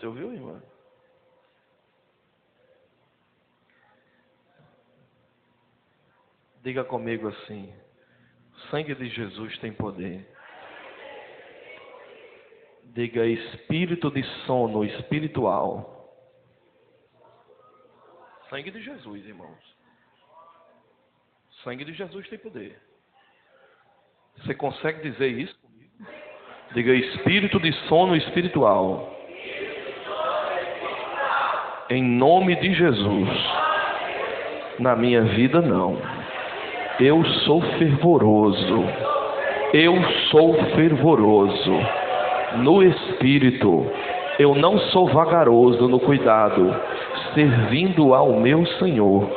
Você ouviu, irmã? Diga comigo assim: o sangue de Jesus tem poder. Diga: espírito de sono espiritual. Sangue de Jesus, irmãos. Sangue de Jesus tem poder. Você consegue dizer isso comigo? Diga: espírito de sono espiritual. Em nome de Jesus. Na minha vida não. Eu sou fervoroso. Eu sou fervoroso no espírito. Eu não sou vagaroso no cuidado, servindo ao meu Senhor,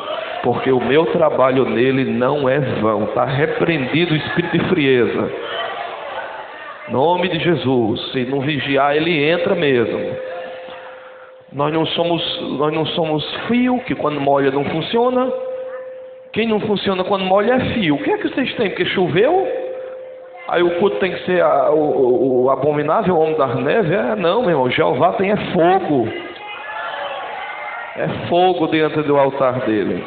porque o meu trabalho nele não é vão. Está repreendido o espírito de frieza. Em nome de Jesus. Se não vigiar, ele entra mesmo. Nós não somos fio que quando molha não funciona. Quem não funciona quando molha é fio. O que é que vocês têm? Porque choveu? Aí o culto tem que ser o abominável homem das neves? Não, meu irmão. Jeová tem fogo. É fogo dentro do altar dele.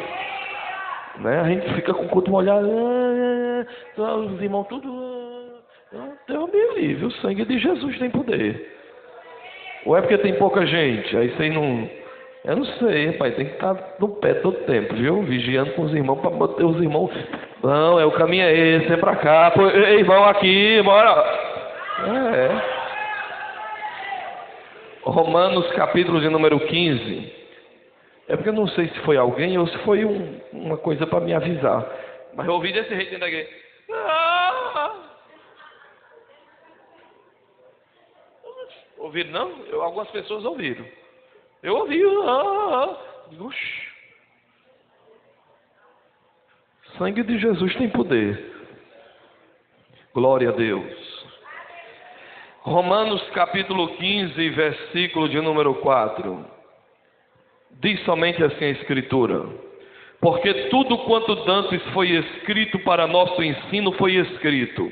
Né? A gente fica com o culto molhado. Os irmãos tudo. Deus me livre. O sangue de Jesus tem poder. Ou é porque tem pouca gente? Aí você não... Eu não sei, pai. Tem que estar no pé todo tempo, viu? Vigiando com os irmãos para manter os irmãos. Não, o caminho é esse, é para cá. Pô, ei, irmão, aqui, bora. Romanos, capítulo de número 15. É porque eu não sei se foi alguém ou se foi uma coisa para me avisar. Mas eu ouvi desse jeito dentro da igreja. Ouviram, não? Algumas pessoas ouviram. Eu ouvi. Sangue de Jesus tem poder. Glória a Deus. Romanos capítulo 15, versículo de número 4. Diz somente assim a Escritura: porque tudo quanto dantes foi escrito para nosso ensino foi escrito,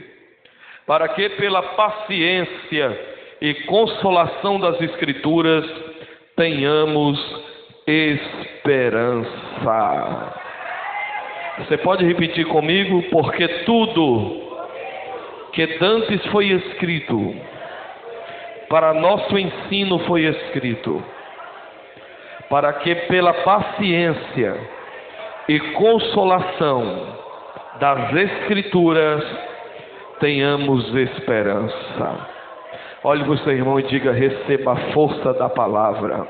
para que pela paciência e consolação das Escrituras tenhamos esperança. Você pode repetir comigo? Porque tudo que dantes foi escrito para nosso ensino foi escrito, para que pela paciência e consolação das Escrituras tenhamos esperança. Olhe para o seu irmão e diga: receba a força da palavra.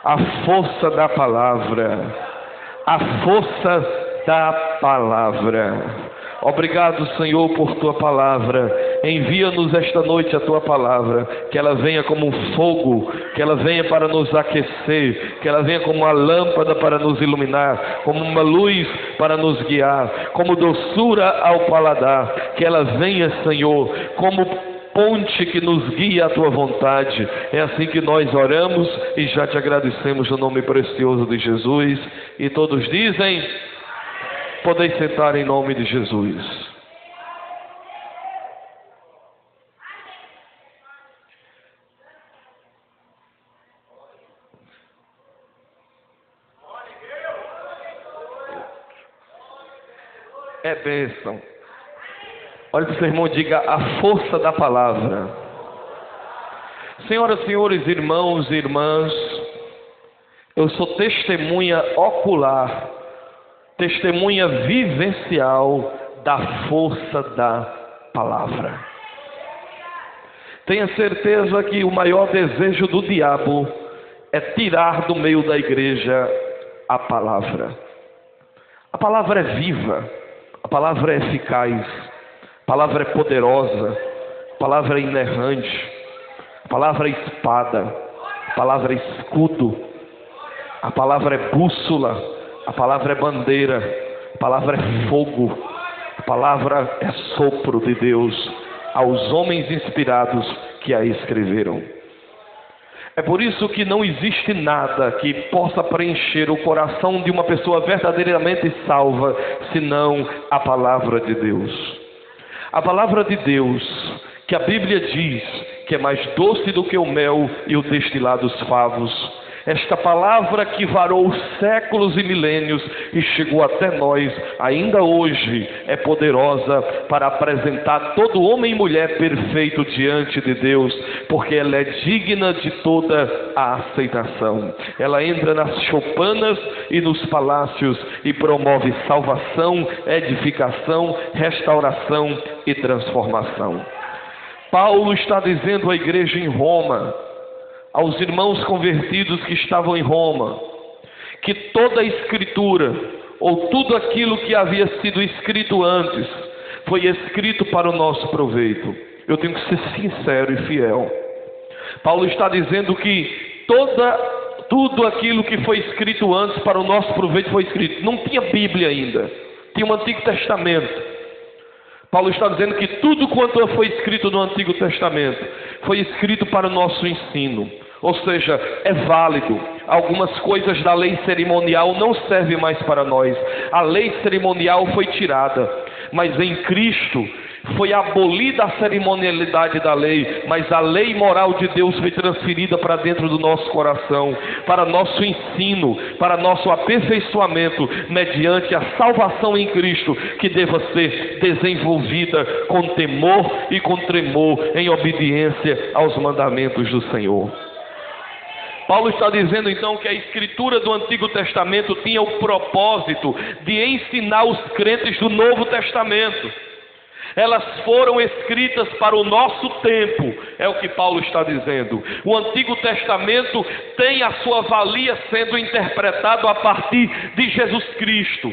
A força da palavra. A força da palavra. Obrigado, Senhor, por tua palavra. Envia-nos esta noite a tua palavra, que ela venha como um fogo, que ela venha para nos aquecer, que ela venha como uma lâmpada para nos iluminar, como uma luz para nos guiar, como doçura ao paladar. Que ela venha, Senhor, como ponte que nos guia à tua vontade. É assim que nós oramos e já te agradecemos no nome precioso de Jesus. E todos dizem: podeis sentar em nome de Jesus. É bênção. Olha para o seu irmão e diga: a força da palavra. Senhoras, senhores, irmãos e irmãs, eu sou testemunha ocular, testemunha vivencial da força da palavra. Tenha certeza que o maior desejo do diabo é tirar do meio da igreja a palavra. A palavra é viva, a palavra é eficaz, a palavra é poderosa, a palavra é inerrante, a palavra é espada, a palavra é escudo, a palavra é bússola, a palavra é bandeira, a palavra é fogo, a palavra é sopro de Deus aos homens inspirados que a escreveram. É por isso que não existe nada que possa preencher o coração de uma pessoa verdadeiramente salva, senão a palavra de Deus. A palavra de Deus, que a Bíblia diz que é mais doce do que o mel e o destilar dos favos. Esta palavra que varou séculos e milênios e chegou até nós, ainda hoje é poderosa para apresentar todo homem e mulher perfeito diante de Deus, porque ela é digna de toda a aceitação. Ela entra nas choupanas e nos palácios e promove salvação, edificação, restauração e transformação. Paulo está dizendo à igreja em Roma, aos irmãos convertidos que estavam em Roma, que toda a escritura, ou tudo aquilo que havia sido escrito antes, foi escrito para o nosso proveito. Eu tenho que ser sincero e fiel. Paulo está dizendo que tudo aquilo que foi escrito antes para o nosso proveito foi escrito. Não tinha Bíblia ainda, tinha o Antigo Testamento. Paulo está dizendo que tudo quanto foi escrito no Antigo Testamento foi escrito para o nosso ensino. Ou seja, é válido. Algumas coisas da lei cerimonial não servem mais para nós. A lei cerimonial foi tirada, mas em Cristo foi abolida a cerimonialidade da lei, mas a lei moral de Deus foi transferida para dentro do nosso coração, para nosso ensino, para nosso aperfeiçoamento, mediante a salvação em Cristo, que deva ser desenvolvida com temor e com tremor, em obediência aos mandamentos do Senhor. Paulo está dizendo então que a escritura do Antigo Testamento tinha o propósito de ensinar os crentes do Novo Testamento. Elas foram escritas para o nosso tempo, é o que Paulo está dizendo. O Antigo Testamento tem a sua valia sendo interpretado a partir de Jesus Cristo.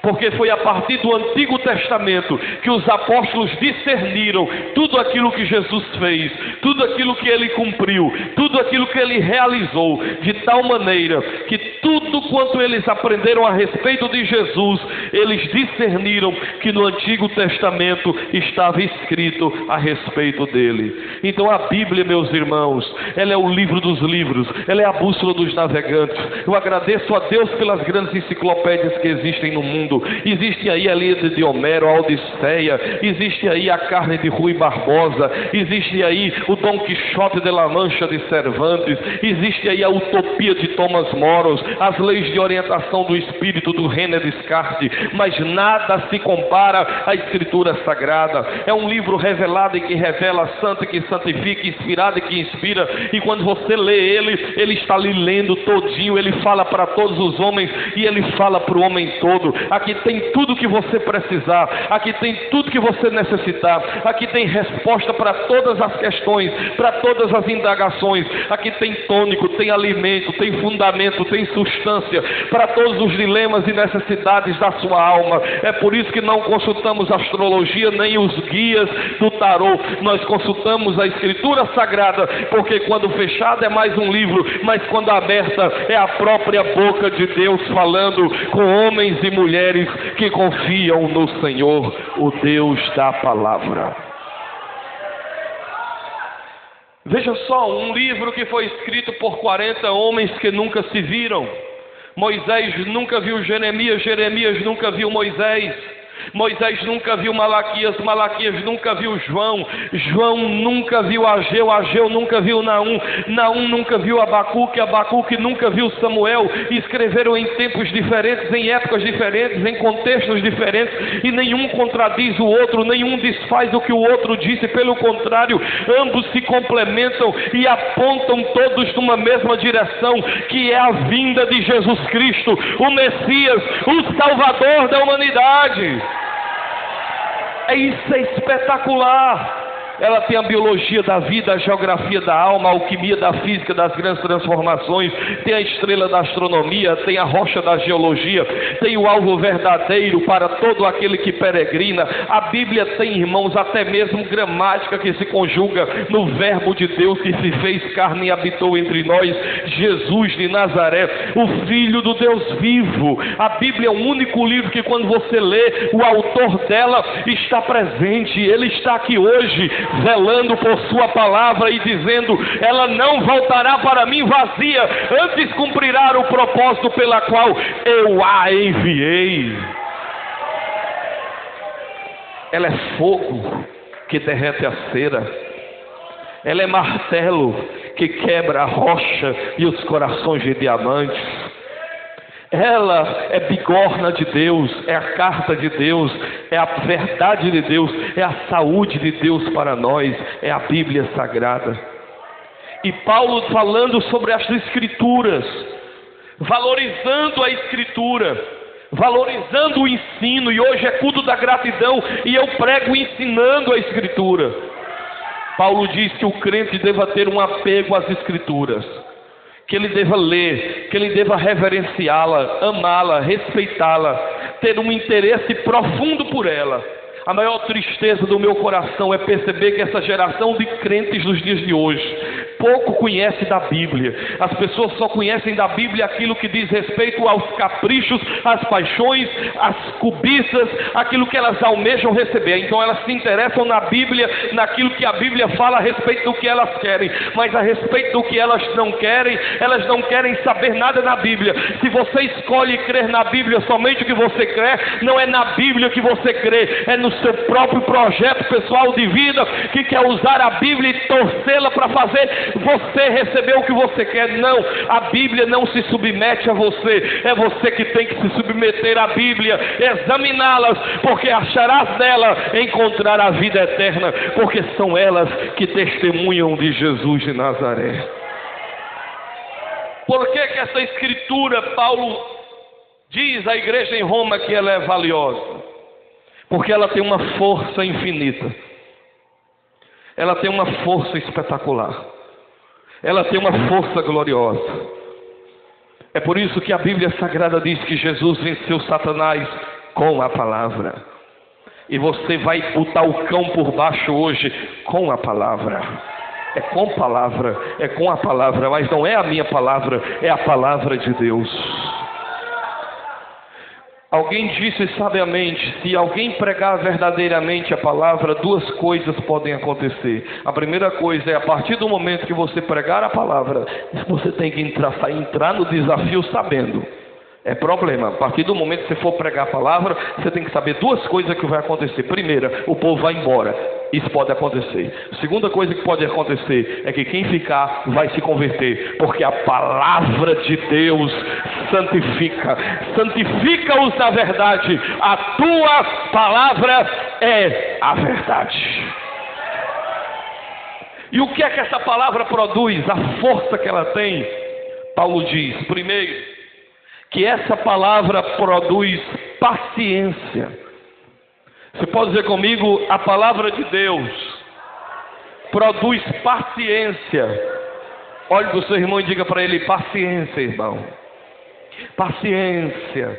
Porque foi a partir do Antigo Testamento que os apóstolos discerniram tudo aquilo que Jesus fez, tudo aquilo que ele cumpriu, tudo aquilo que ele realizou, de tal maneira que tudo quanto eles aprenderam a respeito de Jesus, eles discerniram que no Antigo Testamento estava escrito a respeito dele. Então a Bíblia, meus irmãos, ela é o livro dos livros, ela é a bússola dos navegantes. Eu agradeço a Deus pelas grandes enciclopédias que existem no mundo. Existe aí a Ilíada de Homero, a Odisseia, existe aí a Carne de Rui Barbosa, existe aí o Dom Quixote de la Mancha de Cervantes, existe aí a Utopia de Thomas Moros, as leis de orientação do espírito do René Descartes, mas nada se compara à Escritura Sagrada. É um livro revelado e que revela, santo e que santifica, inspirado e que inspira, e quando você lê ele está lhe lendo todinho. Ele fala para todos os homens e ele fala para o homem todo. Aqui tem tudo que você precisar, aqui tem tudo que você necessitar, aqui tem resposta para todas as questões, para todas as indagações. Aqui tem tônico, tem alimento, tem fundamento, tem substância para todos os dilemas e necessidades da sua alma. É por isso que não consultamos astrologia nem os guias do tarô, nós consultamos a Escritura Sagrada, porque quando fechada é mais um livro, mas quando aberta é a própria boca de Deus falando com homens e mulheres que confiam no Senhor, o Deus da palavra. Veja só, um livro que foi escrito por 40 homens que nunca se viram. Moisés nunca viu Jeremias, Jeremias nunca viu Moisés. Moisés nunca viu Malaquias, Malaquias nunca viu João, João nunca viu Ageu, Ageu nunca viu Naum, Naum nunca viu Abacuque, Abacuque nunca viu Samuel. Escreveram em tempos diferentes, em épocas diferentes, em contextos diferentes, e nenhum contradiz o outro, nenhum desfaz o que o outro disse. Pelo contrário, ambos se complementam e apontam todos numa mesma direção, que é a vinda de Jesus Cristo, o Messias, o Salvador da humanidade. Isso é espetacular. Ela tem a biologia da vida, a geografia da alma, a alquimia da física, das grandes transformações, tem a estrela da astronomia, tem a rocha da geologia, tem o alvo verdadeiro para todo aquele que peregrina. A Bíblia tem, irmãos, até mesmo gramática que se conjuga no verbo de Deus que se fez carne e habitou entre nós, Jesus de Nazaré, o Filho do Deus vivo. A Bíblia é o único livro que quando você lê, o autor dela está presente, ele está aqui hoje, velando por sua palavra e dizendo: ela não voltará para mim vazia, antes cumprirá o propósito pela qual eu a enviei. Ela é fogo que derrete a cera, Ela é martelo que quebra a rocha e os corações de diamantes. Ela é bigorna de Deus, é a carta de Deus, é a verdade de Deus, é a saúde de Deus para nós, é a Bíblia Sagrada. E Paulo falando sobre as Escrituras, valorizando a Escritura, valorizando o ensino, e hoje é culto da gratidão, e eu prego ensinando a Escritura. Paulo diz que o crente deva ter um apego às Escrituras, que ele deva ler, que ele deva reverenciá-la, amá-la, respeitá-la, ter um interesse profundo por ela. A maior tristeza do meu coração é perceber que essa geração de crentes dos dias de hoje pouco conhece da Bíblia. As pessoas só conhecem da Bíblia aquilo que diz respeito aos caprichos, às paixões, às cobiças, aquilo que elas almejam receber. Então elas se interessam na Bíblia, naquilo que a Bíblia fala a respeito do que elas querem, mas a respeito do que elas não querem saber nada na Bíblia. Se você escolhe crer na Bíblia somente o que você crê, não é na Bíblia que você crê, é no seu próprio projeto pessoal de vida, que quer usar a Bíblia e torcê-la para fazer você receber o que você quer. Não, a Bíblia não se submete a você, é você que tem que se submeter à Bíblia, examiná-las, porque acharás nela encontrar a vida eterna, porque são elas que testemunham de Jesus de Nazaré. Por que essa Escritura, Paulo diz à igreja em Roma que ela é valiosa? Porque ela tem uma força infinita, ela tem uma força espetacular, ela tem uma força gloriosa. É por isso que a Bíblia Sagrada diz que Jesus venceu Satanás com a palavra. E você vai botar o cão por baixo hoje com a palavra. É com palavra, é com a palavra, mas não é a minha palavra, é a palavra de Deus. Alguém disse sabiamente: se alguém pregar verdadeiramente a palavra, duas coisas podem acontecer. A primeira coisa é, a partir do momento que você pregar a palavra, você tem que entrar no desafio sabendo. É problema. A partir do momento que você for pregar a palavra, você tem que saber duas coisas que vai acontecer. Primeira, o povo vai embora. Isso pode acontecer. Segunda coisa que pode acontecer é que quem ficar vai se converter, porque a palavra de Deus santifica-os na verdade. A tua palavra é a verdade. E o que é que essa palavra produz? A força que ela tem. Paulo diz, primeiro, que essa palavra produz paciência. Você pode dizer comigo: a palavra de Deus produz paciência. Olhe para o seu irmão e diga para ele: paciência, irmão. Paciência.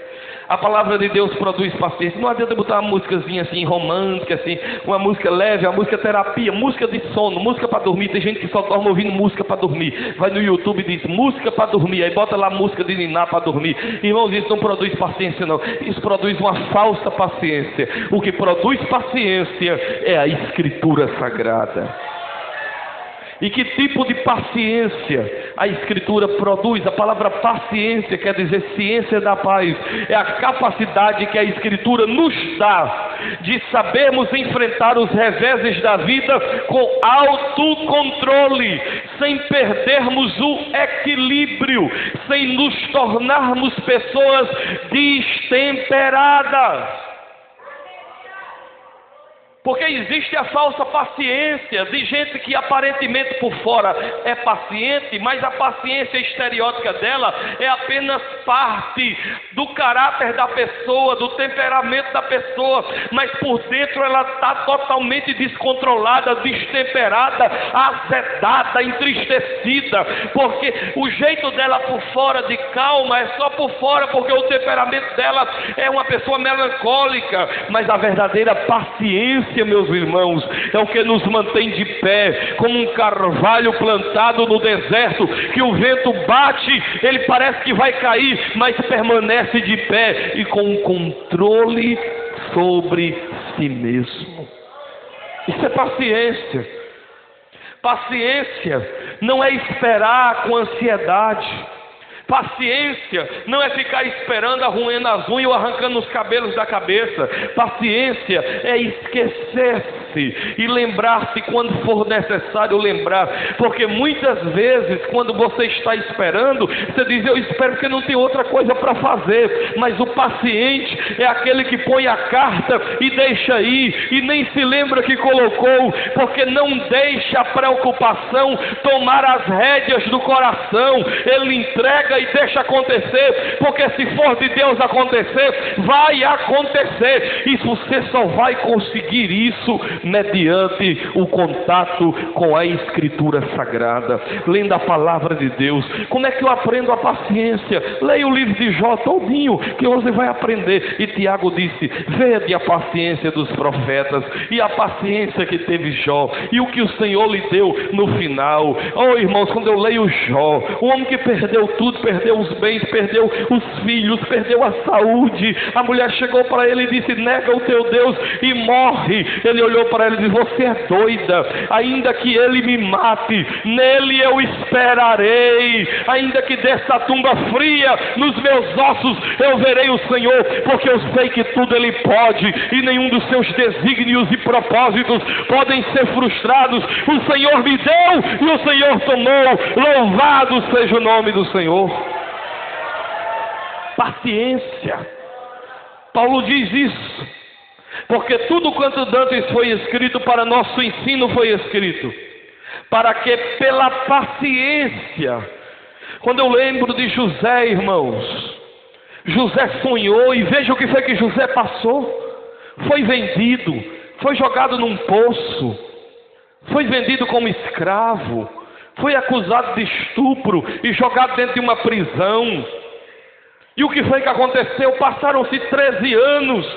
A palavra de Deus produz paciência. Não adianta botar uma músicazinha assim romântica, assim, uma música leve, uma música terapia, música de sono, música para dormir. Tem gente que só dorme ouvindo música para dormir. Vai no YouTube e diz música para dormir, aí bota lá música de ninar para dormir. Irmãos, isso não produz paciência não. Isso produz uma falsa paciência. O que produz paciência é a Escritura Sagrada. E que tipo de paciência a Escritura produz? A palavra paciência quer dizer ciência da paz. É a capacidade que a Escritura nos dá de sabermos enfrentar os reveses da vida com autocontrole, sem perdermos o equilíbrio, sem nos tornarmos pessoas destemperadas. Porque existe a falsa paciência de gente que aparentemente por fora é paciente, mas a paciência estereótica dela é apenas parte do caráter da pessoa, do temperamento da pessoa, mas por dentro ela está totalmente descontrolada, destemperada, azedada, entristecida, porque o jeito dela por fora de calma é só por fora, porque o temperamento dela é uma pessoa melancólica, mas a verdadeira paciência, meus irmãos, é o que nos mantém de pé, como um carvalho plantado no deserto, que o vento bate, ele parece que vai cair, mas permanece de pé e com controle sobre si mesmo. Isso é paciência. Paciência não é esperar com ansiedade. Paciência não é ficar esperando, arruendo as unhas ou arrancando os cabelos da cabeça. Paciência é esquecer paciência e lembrar-se quando for necessário lembrar, porque muitas vezes quando você está esperando, você diz: eu espero porque não tem outra coisa para fazer. Mas o paciente é aquele que põe a carta e deixa ir, e nem se lembra que colocou, porque não deixa a preocupação tomar as rédeas do coração. Ele entrega e deixa acontecer, porque se for de Deus acontecer, vai acontecer, e você só vai conseguir isso mediante o contato com a Escritura Sagrada, lendo a palavra de Deus. Como é que eu aprendo a paciência? Leia o livro de Jó todinho, que você vai aprender. E Tiago disse: vede a paciência dos profetas e a paciência que teve Jó, e o que o Senhor lhe deu no final. Oh irmãos, quando eu leio Jó, o homem que perdeu tudo, perdeu os bens, perdeu os filhos, perdeu a saúde, a mulher chegou para ele e disse: nega o teu Deus e morre. Ele olhou para ela e disse: você é doida, ainda que ele me mate, nele eu esperarei, ainda que desça a tumba fria, nos meus ossos eu verei o Senhor, porque eu sei que tudo ele pode, e nenhum dos seus desígnios e propósitos podem ser frustrados. O Senhor me deu e o Senhor tomou, louvado seja o nome do Senhor. Paciência. Paulo diz isso, porque tudo quanto dantes foi escrito para nosso ensino foi escrito, para que pela paciência. Quando eu lembro de José, irmãos, José sonhou, e veja o que foi que José passou. Foi vendido, foi jogado num poço, foi vendido como escravo, foi acusado de estupro e jogado dentro de uma prisão. E o que foi que aconteceu? Passaram-se 13 anos,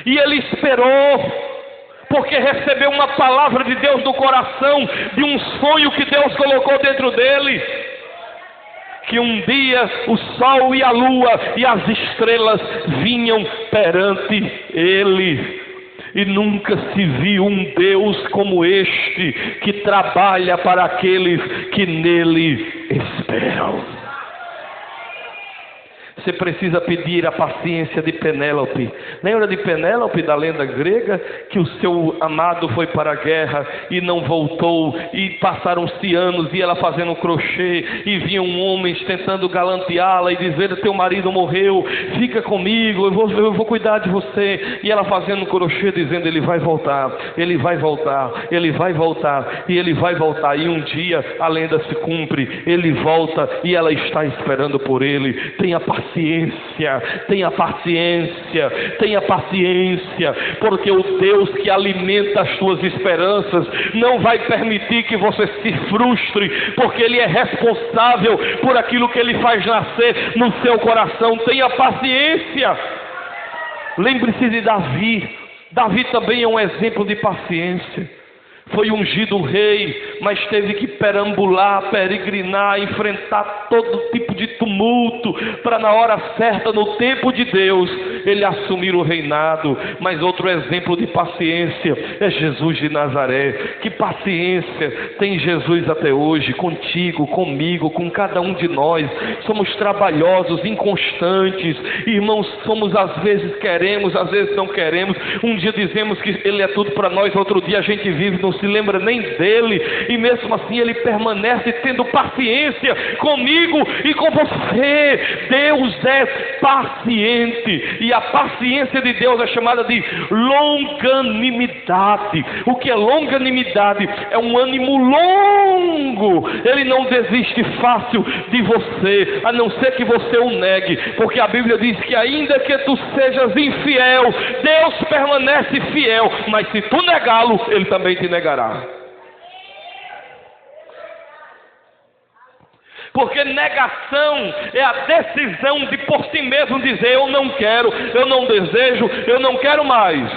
e ele esperou, porque recebeu uma palavra de Deus no coração, de um sonho que Deus colocou dentro dele, que um dia o sol e a lua e as estrelas vinham perante ele. E nunca se viu um Deus como este, que trabalha para aqueles que nele esperam. Você precisa pedir a paciência de Penélope. Lembra de Penélope, da lenda grega, que o seu amado foi para a guerra e não voltou, e passaram-se anos, e ela fazendo crochê, e vinham homens tentando galanteá-la e dizer: teu marido morreu, fica comigo, eu vou cuidar de você. E ela fazendo crochê, dizendo: ele vai voltar, ele vai voltar, ele vai voltar, e ele vai voltar. E um dia a lenda se cumpre, ele volta e ela está esperando por ele. Tenha paciência, tenha paciência, tenha paciência, porque o Deus que alimenta as suas esperanças não vai permitir que você se frustre, porque Ele é responsável por aquilo que Ele faz nascer no seu coração. Tenha paciência. Lembre-se de Davi. Davi também é um exemplo de paciência. Foi ungido rei, mas teve que perambular, peregrinar, enfrentar todo tipo de tumulto, para na hora certa, no tempo de Deus, ele assumir o reinado. Mas outro exemplo de paciência é Jesus de Nazaré. Que paciência tem Jesus até hoje, contigo, comigo, com cada um de nós. Somos trabalhosos, inconstantes, irmãos, somos às vezes queremos, às vezes não queremos. Um dia dizemos que Ele é tudo para nós, outro dia a gente vive, não se lembra nem dele, e mesmo assim Ele permanece tendo paciência comigo e com você. Deus é paciente, e a paciência de Deus é chamada de longanimidade. O que é longanimidade? É um ânimo longo. Ele não desiste fácil de você, a não ser que você o negue, porque a Bíblia diz que ainda que tu sejas infiel, Deus permanece fiel, mas se tu negá-lo, Ele também te negará. Porque negação é a decisão de por si mesmo dizer: eu não quero, eu não desejo, eu não quero mais.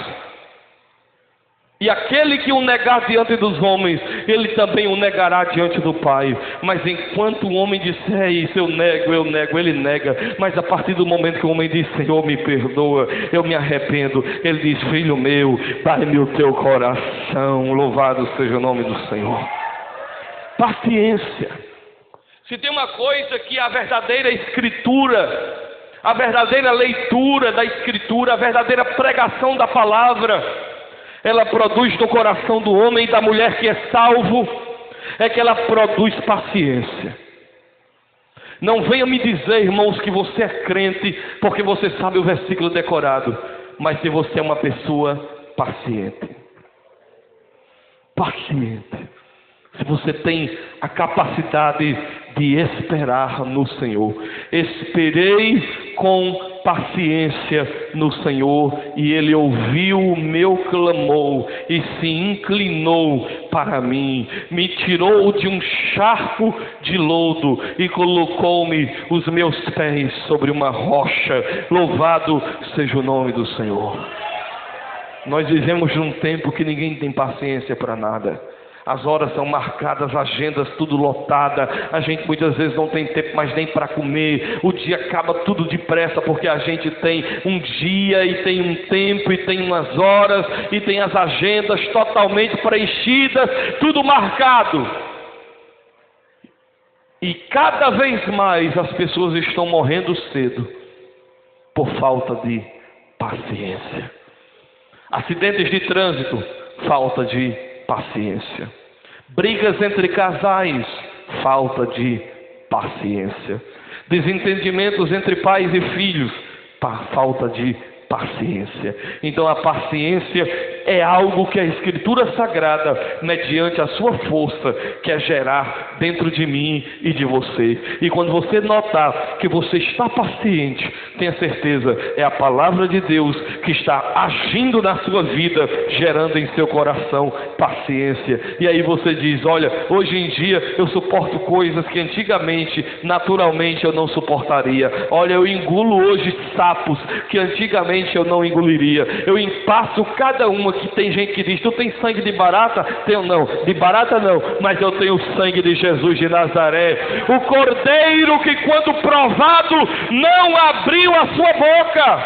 E aquele que o negar diante dos homens, ele também o negará diante do Pai. Mas enquanto o homem disser isso, eu nego, ele nega. Mas a partir do momento que o homem diz: Senhor, me perdoa, eu me arrependo, ele diz: filho meu, dai-me o teu coração. Louvado seja o nome do Senhor. Paciência. Se tem uma coisa que a verdadeira Escritura, a verdadeira leitura da Escritura, a verdadeira pregação da palavra, ela produz no coração do homem e da mulher que é salvo, é que ela produz paciência. Não venha me dizer, irmãos, que você é crente porque você sabe o versículo decorado, mas se você é uma pessoa paciente. Paciente. Se você tem a capacidade de esperar no Senhor. Esperei com paciência no Senhor, e Ele ouviu o meu clamor e se inclinou para mim, me tirou de um charco de lodo e colocou-me os meus pés sobre uma rocha. Louvado seja o nome do Senhor. Nós vivemos num tempo que ninguém tem paciência para nada. As horas são marcadas, agendas tudo lotada. A gente muitas vezes não tem tempo mais nem para comer. O dia acaba tudo depressa porque a gente tem um dia e tem um tempo e tem umas horas e tem as agendas totalmente preenchidas, tudo marcado. E cada vez mais as pessoas estão morrendo cedo por falta de paciência. Acidentes de trânsito, falta de paciência. Brigas entre casais, falta de paciência. Desentendimentos entre pais e filhos, falta de paciência. Então a paciência é algo que a Escritura Sagrada, mediante a sua força, quer gerar dentro de mim e de você. E quando você notar que você está paciente, tenha certeza, é a palavra de Deus que está agindo na sua vida, gerando em seu coração paciência. E aí você diz, olha, hoje em dia eu suporto coisas que antigamente, naturalmente eu não suportaria. Olha, eu engulo hoje sapos que antigamente eu não engoliria. Eu empasso cada uma. Que tem gente que diz, tu tem sangue de barata? Tenho não, de barata não, mas eu tenho o sangue de Jesus de Nazaré, o Cordeiro que quando provado não abriu a sua boca.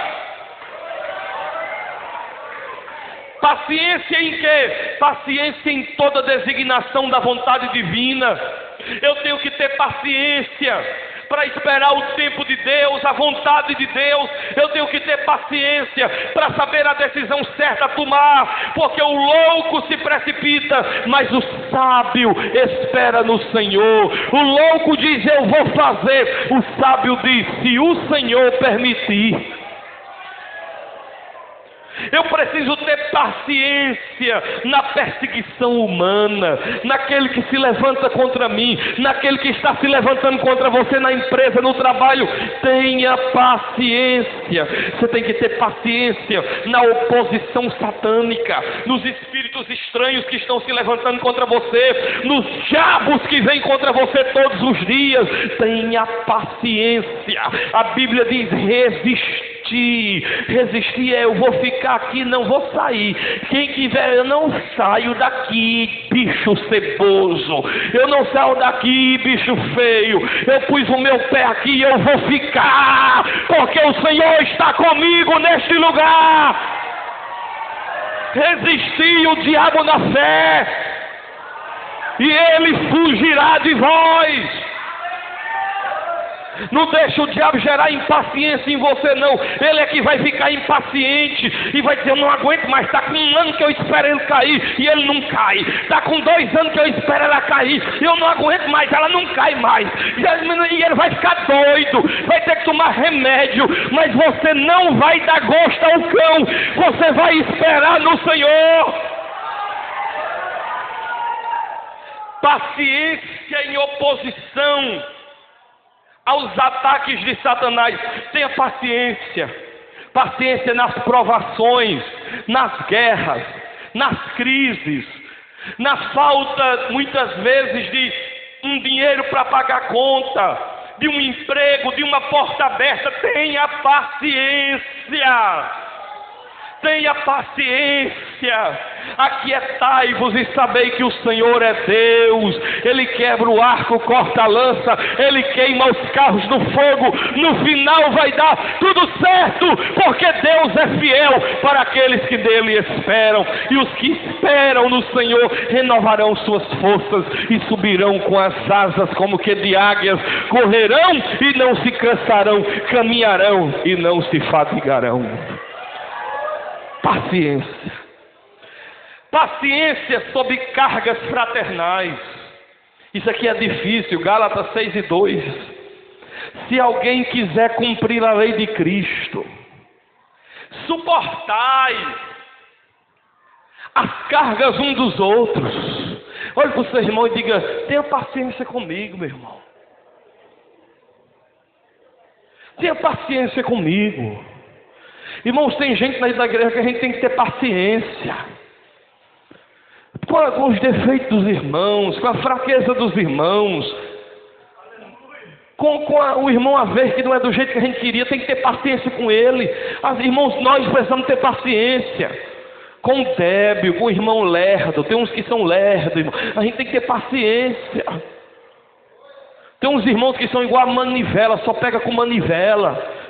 Paciência em quê? Paciência em toda designação da vontade divina. Eu tenho que ter paciência para esperar o tempo de Deus, a vontade de Deus. Eu tenho que ter paciência para saber a decisão certa a tomar, porque o louco se precipita, mas o sábio espera no Senhor. O louco diz, eu vou fazer. O sábio diz, se o Senhor permitir. Eu preciso ter paciência na perseguição humana, naquele que se levanta contra mim, naquele que está se levantando contra você na empresa, no trabalho. Tenha paciência. Você tem que ter paciência na oposição satânica, nos espíritos estranhos que estão se levantando contra você, nos diabos que vêm contra você todos os dias. Tenha paciência. A Bíblia diz, resistir. Resistir é eu vou ficar aqui, não vou sair. Quem quiser, eu não saio daqui, bicho ceboso. Eu não saio daqui, bicho feio. Eu pus o meu pé aqui e eu vou ficar, porque o Senhor está comigo neste lugar. Resistir o diabo na fé e ele fugirá de vós. Não deixe o diabo gerar impaciência em você, não. Ele é que vai ficar impaciente e vai dizer, eu não aguento mais. Está com 1 ano que eu espero ele cair e ele não cai. Está com 2 anos que eu espero ela cair e eu não aguento mais, ela não cai mais. E ele vai ficar doido, vai ter que tomar remédio, mas você não vai dar gosto ao cão. Você vai esperar no Senhor. Paciência em oposição aos ataques de Satanás. Tenha paciência. Paciência nas provações, nas guerras, nas crises, na falta muitas vezes de um dinheiro para pagar a conta, de um emprego, de uma porta aberta. Tenha paciência. Tenha paciência. Aquietai-vos e sabei que o Senhor é Deus. Ele quebra o arco, corta a lança, Ele queima os carros no fogo. No final vai dar tudo certo, porque Deus é fiel para aqueles que dele esperam. E os que esperam no Senhor renovarão suas forças e subirão com as asas como que de águias. Correrão e não se cansarão, caminharão e não se fatigarão. Paciência. Paciência sob cargas fraternais. Isso aqui é difícil, Gálatas 6:2. Se alguém quiser cumprir a lei de Cristo, suportai as cargas um dos outros. Olhe para o seu irmão e diga: tenha paciência comigo, meu irmão. Tenha paciência comigo. Irmãos, tem gente na igreja que a gente tem que ter paciência com os defeitos dos irmãos, com a fraqueza dos irmãos, com o irmão a ver que não é do jeito que a gente queria, tem que ter paciência com ele. Irmãos, nós precisamos ter paciência com o débil, com o irmão lerdo. Tem uns que são lerdos, irmão. A gente tem que ter paciência. Tem uns irmãos que são igual a manivela, só pega com manivela.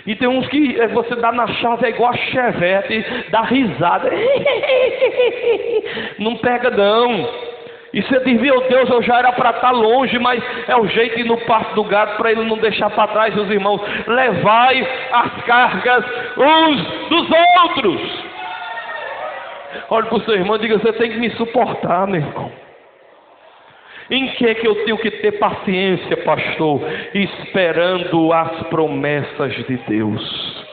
E tem uns que você dá na chave, é igual a chevette, dá risada. Não pega não. E você diz: meu Deus, eu já era para estar longe, mas é o jeito de ir no pasto do gado para ele não deixar para trás os irmãos. Levai as cargas uns dos outros. Olha para o seu irmão e diga: você tem que me suportar, meu irmão. Em que eu tenho que ter paciência, pastor? Esperando as promessas de Deus.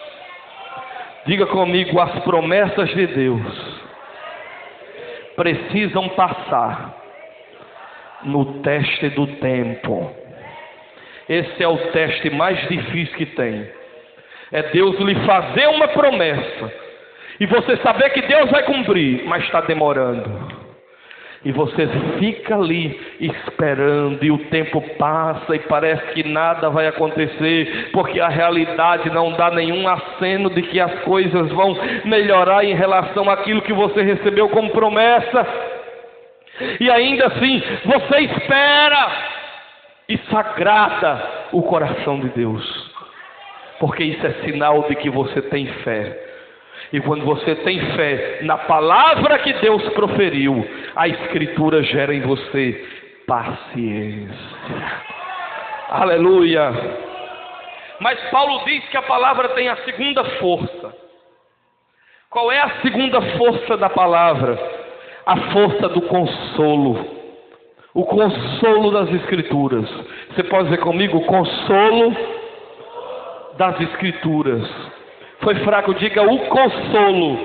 Diga comigo: as promessas de Deus precisam passar no teste do tempo. Esse é o teste mais difícil que tem. É Deus lhe fazer uma promessa e você saber que Deus vai cumprir, mas está demorando. E você fica ali esperando, e o tempo passa e parece que nada vai acontecer, porque a realidade não dá nenhum aceno de que as coisas vão melhorar em relação àquilo que você recebeu como promessa. E ainda assim, você espera, isso agrada o coração de Deus, porque isso é sinal de que você tem fé. E quando você tem fé na palavra que Deus proferiu, a Escritura gera em você paciência. Aleluia. Mas Paulo diz que a palavra tem a segunda força. Qual é a segunda força da palavra? A força do consolo. O consolo das Escrituras. Você pode dizer comigo: o consolo das Escrituras. Foi fraco, diga: o consolo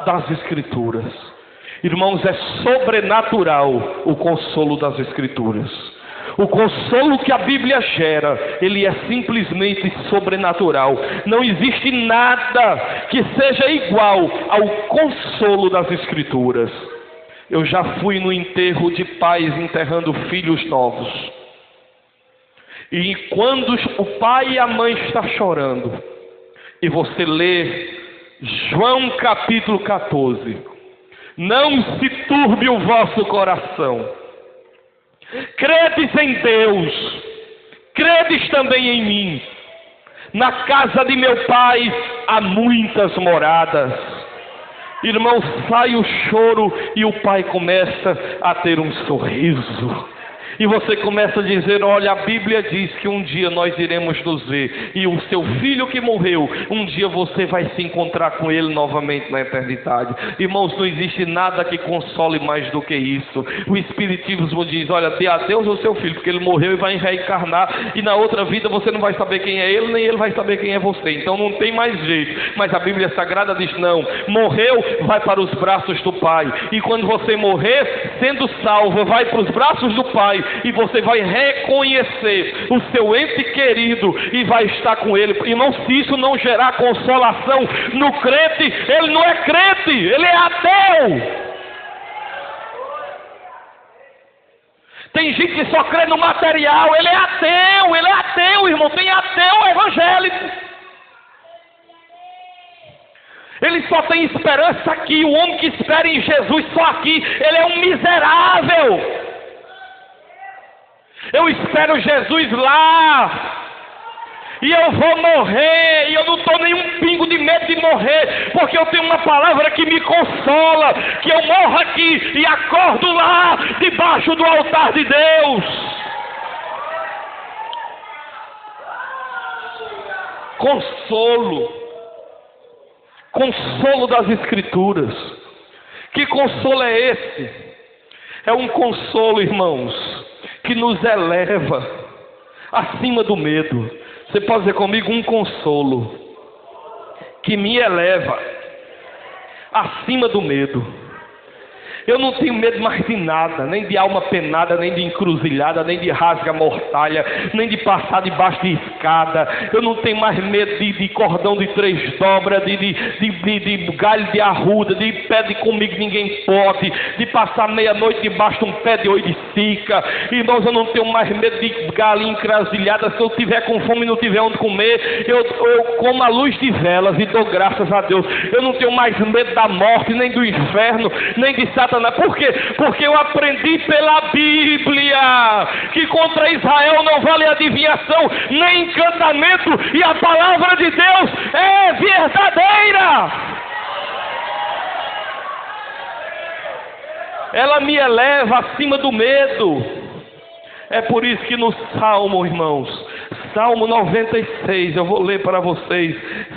das Escrituras. Irmãos, é sobrenatural o consolo das Escrituras. O consolo que a Bíblia gera, ele é simplesmente sobrenatural. Não existe nada que seja igual ao consolo das Escrituras. Eu já fui no enterro de pais enterrando filhos novos. E quando o pai e a mãe estão chorando, e você lê João capítulo 14: não se turbe o vosso coração, credes em Deus, credes também em mim. Na casa de meu pai há muitas moradas. Irmão, sai o choro e o pai começa a ter um sorriso. E você começa a dizer: olha, a Bíblia diz que um dia nós iremos nos ver. E o seu filho que morreu, um dia você vai se encontrar com ele novamente na eternidade. Irmãos, não existe nada que console mais do que isso. O Espiritismo diz: olha, dê a Deus ao seu filho, porque ele morreu e vai reencarnar. E na outra vida você não vai saber quem é ele, nem ele vai saber quem é você. Então não tem mais jeito. Mas a Bíblia Sagrada diz: não, morreu, vai para os braços do Pai. E quando você morrer, sendo salvo, vai para os braços do Pai. E você vai reconhecer o seu ente querido e vai estar com ele. Irmão, se isso não gerar consolação no crente, ele não é crente, ele é ateu. Tem gente que só crê no material, ele é ateu, irmão. Tem ateu evangélico. Ele só tem esperança aqui. O homem que espera em Jesus só aqui, ele é um miserável. Eu espero Jesus lá, e eu vou morrer, e eu não estou nem um pingo de medo de morrer, porque eu tenho uma palavra que me consola, que eu morro aqui e acordo lá, debaixo do altar de Deus. Consolo. Consolo das Escrituras. Que consolo é esse? É um consolo, irmãos, que nos eleva acima do medo. Você pode dizer comigo, um consolo que me eleva acima do medo. Eu não tenho medo mais de nada, nem de alma penada, nem de encruzilhada, nem de rasga-mortalha, nem de passar debaixo de escada. Eu não tenho mais medo de cordão de 3 dobras, de galho de arruda, de pé de comigo ninguém pode, de passar meia-noite debaixo de um pé de ouriçica. Irmãos, eu não tenho mais medo de galinha encruzilhada. Se eu tiver com fome e não tiver onde comer, eu como a luz de velas e dou graças a Deus. Eu não tenho mais medo da morte, nem do inferno, nem de Satanás. Por quê? Porque eu aprendi pela Bíblia que contra Israel não vale adivinhação, nem encantamento, e a palavra de Deus é verdadeira. Ela me eleva acima do medo. É por isso que no Salmo, irmãos, Salmo 96, eu vou ler para vocês.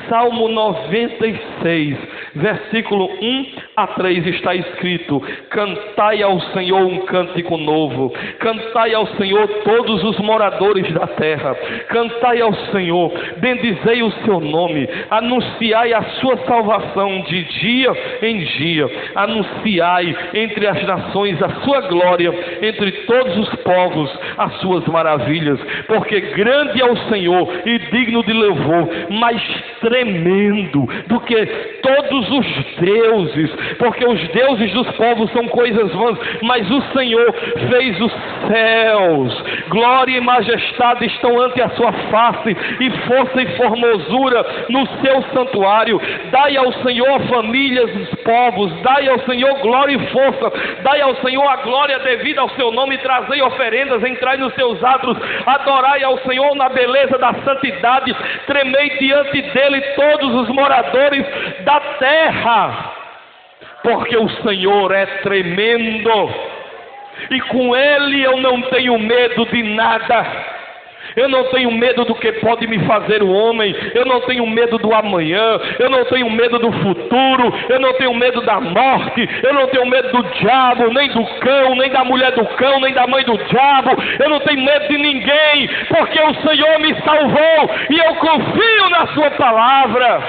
Salmo 96, versículo 1 a 3 está escrito: cantai ao Senhor um cântico novo, cantai ao Senhor todos os moradores da terra, cantai ao Senhor, bendizei o seu nome, anunciai a sua salvação de dia em dia, anunciai entre as nações a sua glória, entre todos os povos as suas maravilhas, porque grande é o Senhor e digno de louvor, mais tremendo do que todos os deuses, porque os deuses dos povos são coisas vãs, mas o Senhor fez os céus. Glória e majestade estão ante a sua face, e força e formosura no seu santuário. Dai ao Senhor famílias dos povos, dai ao Senhor glória e força, dai ao Senhor a glória devida ao seu nome, trazei oferendas, entrai nos seus atos, adorai ao Senhor na beleza da santidade, tremei diante dele todos os moradores da terra, porque o Senhor é tremendo, e com ele eu não tenho medo de nada. Eu não tenho medo do que pode me fazer o homem, eu não tenho medo do amanhã, eu não tenho medo do futuro, eu não tenho medo da morte, eu não tenho medo do diabo, nem do cão, nem da mulher do cão, nem da mãe do diabo. Eu não tenho medo de ninguém, porque o Senhor me salvou e eu confio na sua palavra.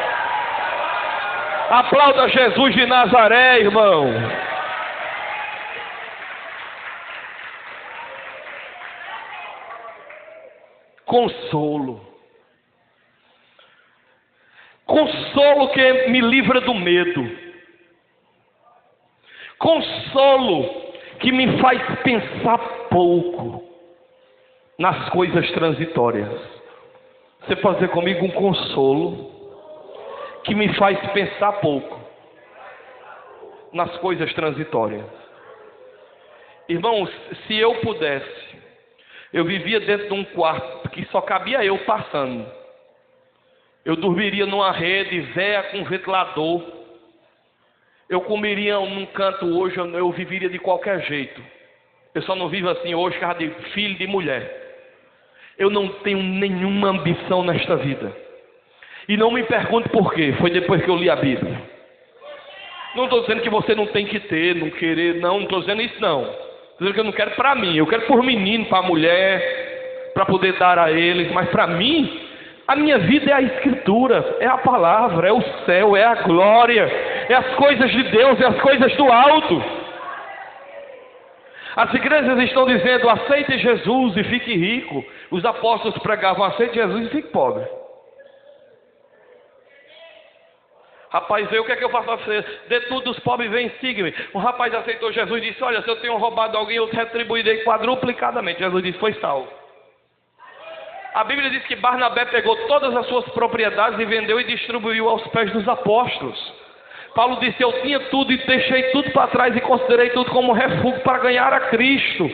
Aplauda Jesus de Nazaré, irmão. Consolo. Consolo que me livra do medo. Consolo que me faz pensar pouco nas coisas transitórias. Você pode dizer comigo, um consolo que me faz pensar pouco nas coisas transitórias. Irmãos, se eu pudesse, eu vivia dentro de um quarto que só cabia eu passando. Eu dormiria numa rede velha com ventilador. Eu comeria num canto hoje, eu viveria de qualquer jeito. Eu só não vivo assim hoje por causa de filho de mulher. Eu não tenho nenhuma ambição nesta vida. E não me pergunte por quê, foi depois que eu li a Bíblia. Não estou dizendo que você não tem que ter, não querer, não estou dizendo isso não. Estou dizendo que eu não quero para mim, eu quero por menino, para mulher, para poder dar a eles. Mas para mim, a minha vida é a Escritura, é a palavra, é o céu, é a glória, é as coisas de Deus, é as coisas do alto. As igrejas estão dizendo, aceite Jesus e fique rico. Os apóstolos pregavam, aceite Jesus e fique pobre. Rapaz, o que é que eu faço para você? De tudo os pobres vem, siga-me. Um rapaz aceitou Jesus e disse, olha, se eu tenho roubado alguém, eu retribuirei quadruplicadamente. Jesus disse, foi salvo. A Bíblia diz que Barnabé pegou todas as suas propriedades e vendeu e distribuiu aos pés dos apóstolos. Paulo disse, eu tinha tudo e deixei tudo para trás e considerei tudo como refúgio para ganhar a Cristo.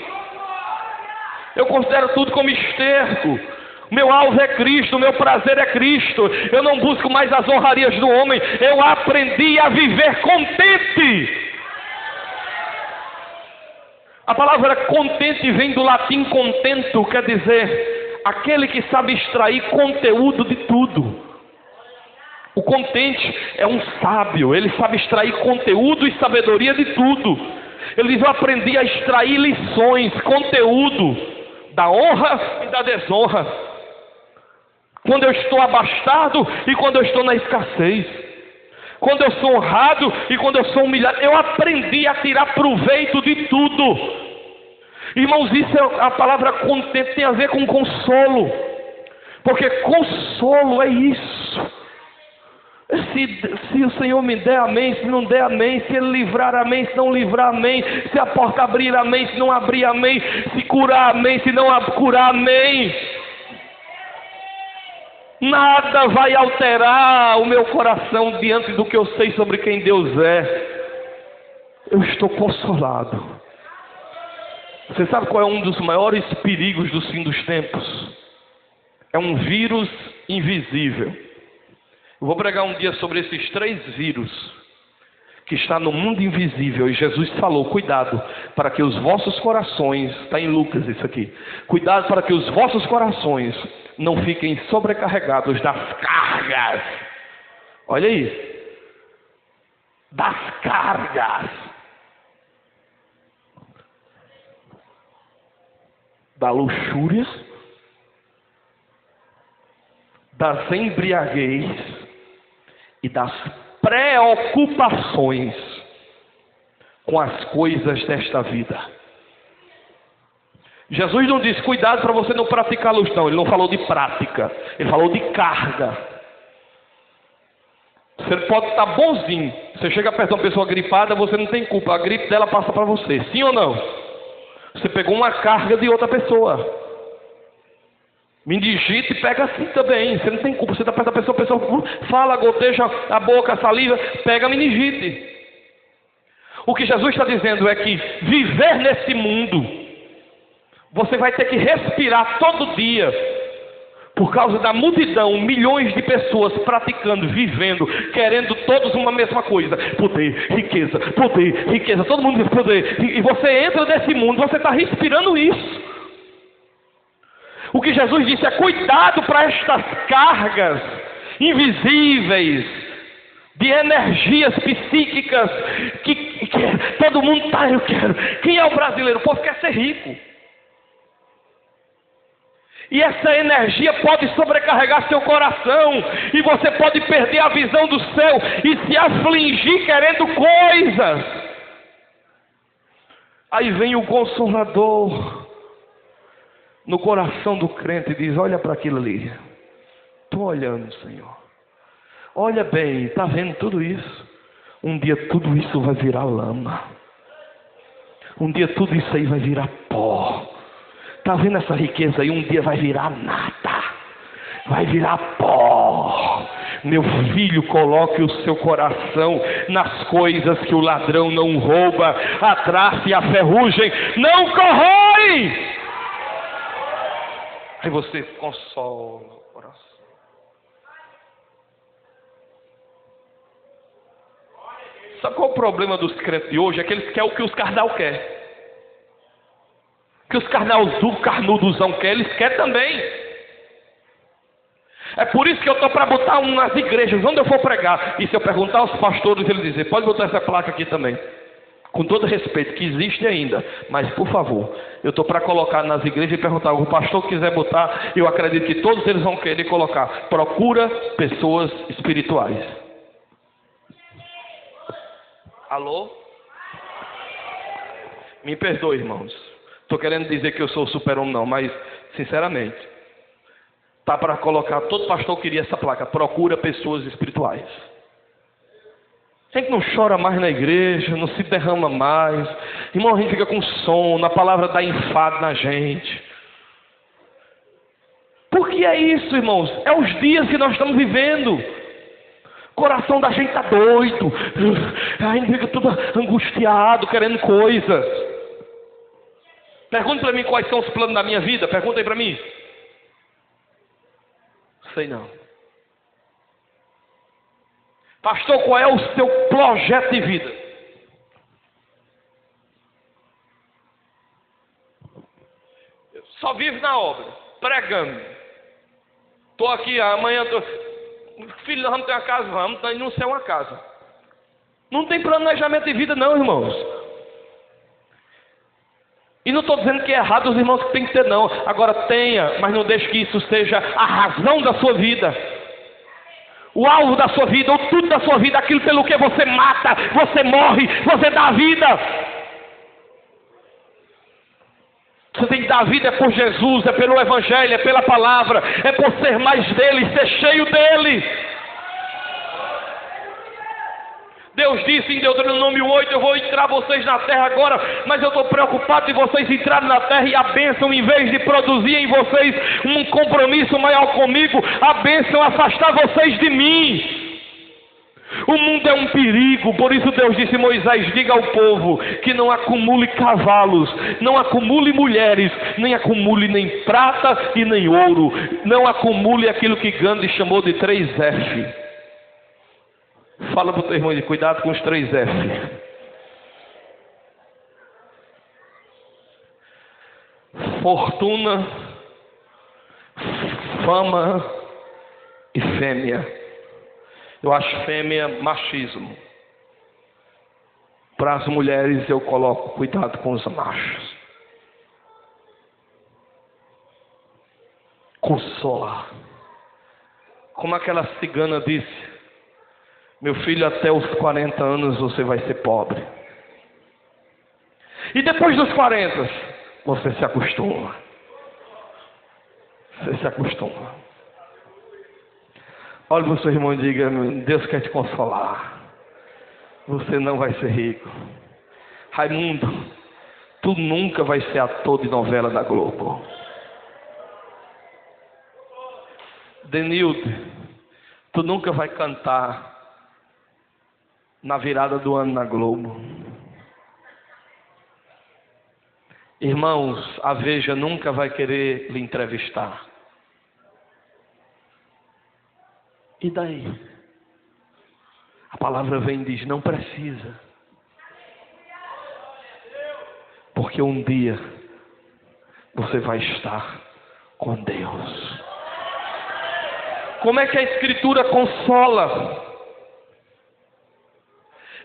Eu considero tudo como esterco. Meu alvo é Cristo, meu prazer é Cristo. Eu não busco mais as honrarias do homem. Eu aprendi a viver contente. A palavra contente vem do latim contento, quer dizer aquele que sabe extrair conteúdo de tudo. O contente é um sábio, ele sabe extrair conteúdo e sabedoria de tudo. Ele diz: eu aprendi a extrair lições, conteúdo da honra e da desonra, quando eu estou abastado e quando eu estou na escassez, quando eu sou honrado e quando eu sou humilhado. Eu aprendi a tirar proveito de tudo. Irmãos, isso é a palavra contente, tem a ver com consolo, porque consolo é isso. Se o Senhor me der, amém. Se não der, amém. Se Ele livrar, amém. Se não livrar, amém. Se a porta abrir, amém. Se não abrir, amém. Se curar, amém. Se não curar, amém. Nada vai alterar o meu coração diante do que eu sei sobre quem Deus é. Eu estou consolado. Você sabe qual é um dos maiores perigos do fim dos tempos? É um vírus invisível. Eu vou pregar um dia sobre esses 3 vírus que está no mundo invisível. E Jesus falou: cuidado para que os vossos corações, está em Lucas isso aqui, cuidado para que os vossos corações não fiquem sobrecarregados das cargas. Olha aí, das cargas, da luxúria, das embriaguez e das preocupações com as coisas desta vida. Jesus não disse: cuidado para você não praticar luz, não. Ele não falou de prática, ele falou de carga. Você pode estar bonzinho, você chega perto de uma pessoa gripada, você não tem culpa, a gripe dela passa para você, sim ou não? Você pegou uma carga de outra pessoa. Meningite pega assim também, você não tem culpa. Você está perto da pessoa, a pessoa fala, goteja a boca, a saliva, pega a meningite. O que Jesus está dizendo é que viver nesse mundo, você vai ter que respirar todo dia, por causa da multidão, milhões de pessoas praticando, vivendo, querendo todos uma mesma coisa: poder, riqueza, todo mundo diz poder. E você entra nesse mundo, você está respirando isso. O que Jesus disse é: cuidado para estas cargas invisíveis, de energias psíquicas, que todo mundo está, eu quero. Quem é o brasileiro? O povo quer ser rico. E essa energia pode sobrecarregar seu coração, e você pode perder a visão do céu e se afligir querendo coisas. Aí vem o Consolador no coração do crente e diz: olha para aquilo ali. Estou olhando, Senhor. Olha bem, está vendo tudo isso? Um dia tudo isso vai virar lama. Um dia tudo isso aí vai virar pó. Está vendo essa riqueza aí? Um dia vai virar nada. Vai virar pó. Meu filho, coloque o seu coração nas coisas que o ladrão não rouba, a traça e a ferrugem não corrói. Aí você consola o coração. Sabe qual é o problema dos crentes de hoje? É que eles querem o que os carnal querem. O que os carnuduzão querem, eles querem também. É por isso que eu estou para botar nas igrejas, onde eu for pregar. E se eu perguntar aos pastores, eles dizer: pode botar essa placa aqui também. Com todo respeito, que existe ainda. Mas por favor, eu estou para colocar nas igrejas e perguntar: o pastor quiser botar, eu acredito que todos eles vão querer colocar: procura pessoas espirituais. Alô? Me perdoe, irmãos. Estou querendo dizer que eu sou super-homem, não, mas sinceramente, tá para colocar, todo pastor queria essa placa: procura pessoas espirituais. A gente não chora mais na igreja, não se derrama mais. Irmão, a gente fica com sono, a palavra dá enfado na gente. Por que é isso, irmãos? É os dias que nós estamos vivendo. O coração da gente está doido. A gente fica tudo angustiado, querendo coisas. Pergunte para mim quais são os planos da minha vida. Pergunta aí para mim. Sei não. Pastor, qual é o seu projeto de vida? Só vivo na obra, pregando. Estou aqui, amanhã Filho, nós vamos ter uma casa? Vamos, e não ser uma casa. Não tem planejamento de vida não, irmãos. E não estou dizendo que é errado os irmãos que tem que ter não. Agora tenha, mas não deixe que isso seja a razão da sua vida. O alvo da sua vida, ou tudo da sua vida, aquilo pelo que você mata, você morre, você dá vida. Você tem que dar vida é por Jesus, é pelo Evangelho, é pela palavra, é por ser mais dele, ser cheio dele. Deus disse em Deuteronômio 8, eu vou entrar vocês na terra agora, mas eu estou preocupado de vocês entrarem na terra e a bênção, em vez de produzir em vocês um compromisso maior comigo, a bênção afastar vocês de mim. O mundo é um perigo, por isso Deus disse a Moisés, diga ao povo que não acumule cavalos, não acumule mulheres, nem acumule nem prata e nem ouro, não acumule aquilo que Gandhi chamou de 3F. Fala para o teu irmão de cuidado com os 3F. Fortuna, fama e fêmea. Eu acho fêmea machismo. Para as mulheres eu coloco cuidado com os machos. Consolar. Como aquela cigana disse: meu filho, até os 40 anos você vai ser pobre. E depois dos 40, você se acostuma. Você se acostuma. Olhe para o seu irmão e diga: Deus quer te consolar. Você não vai ser rico. Raimundo, tu nunca vai ser ator de novela da Globo. Denilde, tu nunca vai cantar na virada do ano na Globo. Irmãos, a Veja nunca vai querer lhe entrevistar. E daí? A palavra vem e diz: não precisa. Porque um dia você vai estar com Deus. Como é que a Escritura consola?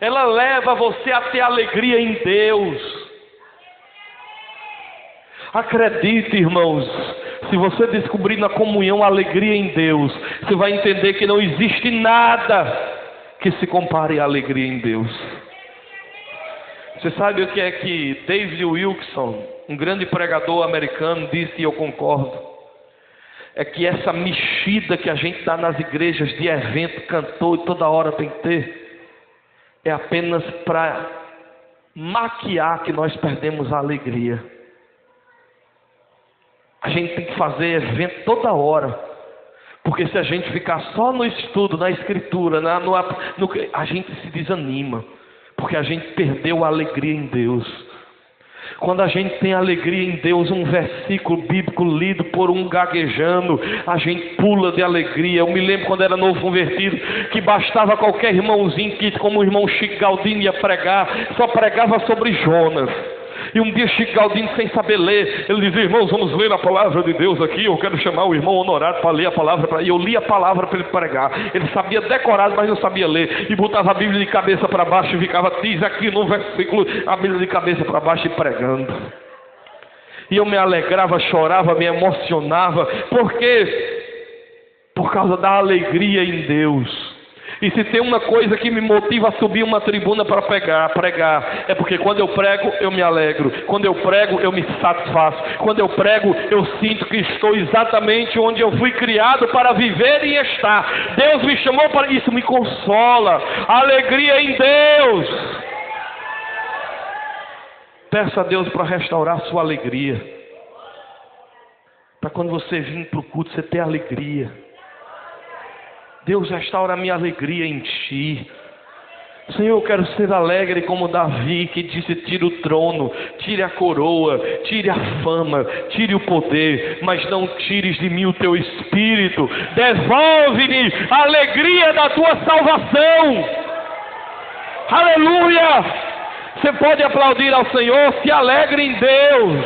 Ela leva você a ter alegria em Deus. Acredite, irmãos, se você descobrir na comunhão a alegria em Deus, você vai entender que não existe nada que se compare à alegria em Deus. Você sabe o que é que David Wilkerson, um grande pregador americano, disse, e eu concordo? É que essa mexida que a gente dá nas igrejas de evento, cantor, e toda hora tem que ter, é apenas para maquiar que nós perdemos a alegria. A gente tem que fazer evento toda hora. Porque se a gente ficar só no estudo, na escritura, a gente se desanima. Porque a gente perdeu a alegria em Deus. Quando a gente tem alegria em Deus, um versículo bíblico lido por um gaguejando, a gente pula de alegria. Eu me lembro quando era novo convertido, que bastava qualquer irmãozinho que, como o irmão Chico Galdino ia pregar, só pregava sobre Jonas. E um dia Chico Galdino, sem saber ler, ele dizia: irmãos, vamos ler a palavra de Deus aqui. Eu quero chamar o irmão Honorado para ler a palavra. E eu li a palavra para ele pregar. Ele sabia decorado, mas não sabia ler. E botava a Bíblia de cabeça para baixo e ficava, diz aqui no versículo, a Bíblia de cabeça para baixo e pregando. E eu me alegrava, chorava, me emocionava. Por quê? Por causa da alegria em Deus. E se tem uma coisa que me motiva a subir uma tribuna para pregar, é porque quando eu prego, eu me alegro. Quando eu prego, eu me satisfaço. Quando eu prego, eu sinto que estou exatamente onde eu fui criado para viver e estar. Deus me chamou para isso, me consola. Alegria em Deus. Peça a Deus para restaurar a sua alegria. Para quando você vir para o culto, você ter alegria. Deus, restaura a minha alegria em Ti. Senhor, eu quero ser alegre como Davi, que disse: tire o trono, tire a coroa, tire a fama, tire o poder, mas não tires de mim o Teu Espírito. Devolve-me a alegria da Tua salvação. Aleluia! Você pode aplaudir ao Senhor, se alegre em Deus.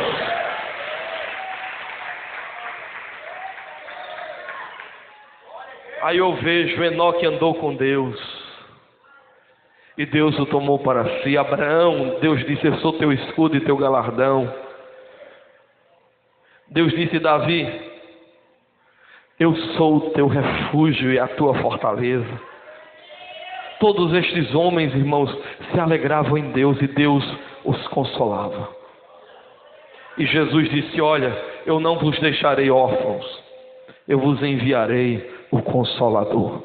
Aí eu vejo, Enoque andou com Deus, e Deus o tomou para si. Abraão, Deus disse, eu sou teu escudo e teu galardão. Deus disse, Davi, eu sou o teu refúgio e a tua fortaleza. Todos estes homens, irmãos, se alegravam em Deus, e Deus os consolava. E Jesus disse, olha, eu não vos deixarei órfãos, eu vos enviarei o Consolador,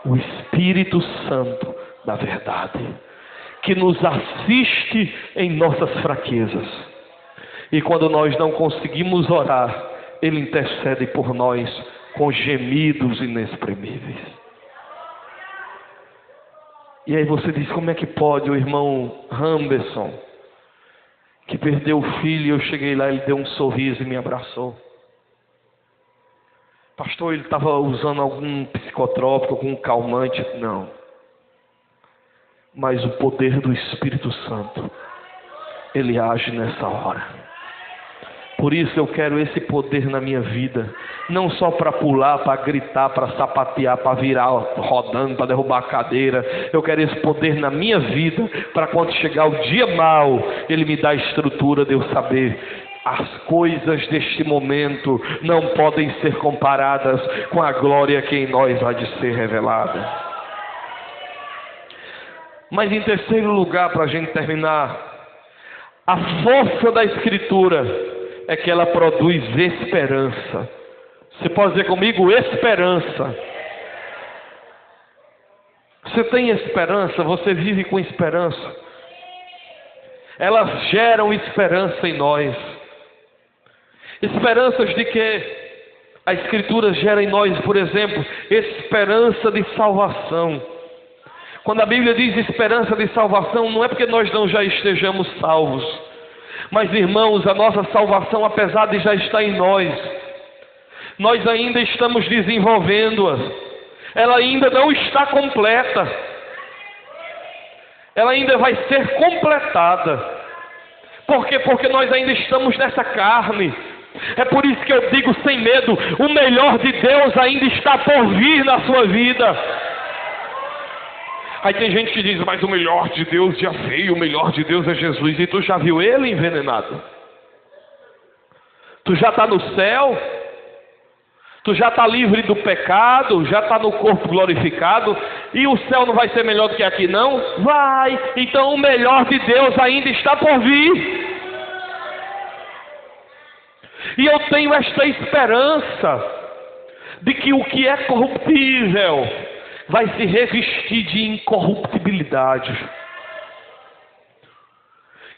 o Espírito Santo da verdade, que nos assiste em nossas fraquezas. E quando nós não conseguimos orar, Ele intercede por nós com gemidos inexprimíveis. E aí você diz, como é que pode o irmão Ramberson, que perdeu o filho, e eu cheguei lá, ele deu um sorriso e me abraçou. Pastor, ele estava usando algum psicotrópico, algum calmante? Não. Mas o poder do Espírito Santo, ele age nessa hora. Por isso eu quero esse poder na minha vida. Não só para pular, para gritar, para sapatear, para virar rodando, para derrubar a cadeira. Eu quero esse poder na minha vida, para quando chegar o dia mau, Ele me dá a estrutura de eu saber. As coisas deste momento não podem ser comparadas com a glória que em nós há de ser revelada. Mas em terceiro lugar, para a gente terminar, a força da Escritura é que ela produz esperança. Você pode dizer comigo, esperança. Você tem esperança, você vive com esperança. Elas geram esperança em nós. Esperanças de que a Escritura gera em nós, por exemplo, esperança de salvação. Quando a Bíblia diz esperança de salvação, não é porque nós não já estejamos salvos. Mas, irmãos, a nossa salvação, apesar de já estar em nós ainda estamos desenvolvendo-a. Ela ainda não está completa. Ela ainda vai ser completada. Por quê? Porque nós ainda estamos nessa carne. É por isso que eu digo sem medo, o melhor de Deus ainda está por vir na sua vida. Aí tem gente que diz, mas o melhor de Deus já veio, o melhor de Deus é Jesus. E tu já viu Ele envenenado? Tu já está no céu? Tu já está livre do pecado? Já está no corpo glorificado? E o céu não vai ser melhor do que aqui não? Vai! Então o melhor de Deus ainda está por vir. E eu tenho esta esperança de que o que é corruptível vai se revestir de incorruptibilidade.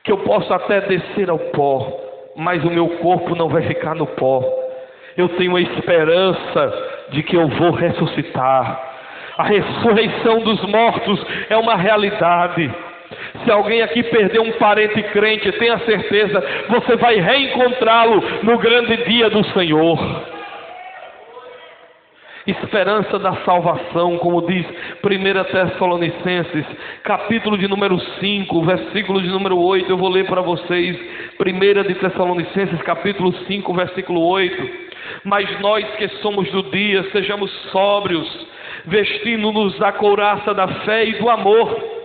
Que eu posso até descer ao pó, mas o meu corpo não vai ficar no pó. Eu tenho a esperança de que eu vou ressuscitar. A ressurreição dos mortos é uma realidade. Se alguém aqui perdeu um parente crente, tenha certeza, você vai reencontrá-lo no grande dia do Senhor. Esperança da salvação, como diz 1 Tessalonicenses, capítulo de número 5, versículo de número 8, eu vou ler para vocês, 1 de Tessalonicenses, capítulo 5, versículo 8, mas nós que somos do dia, sejamos sóbrios, vestindo-nos da couraça da fé e do amor,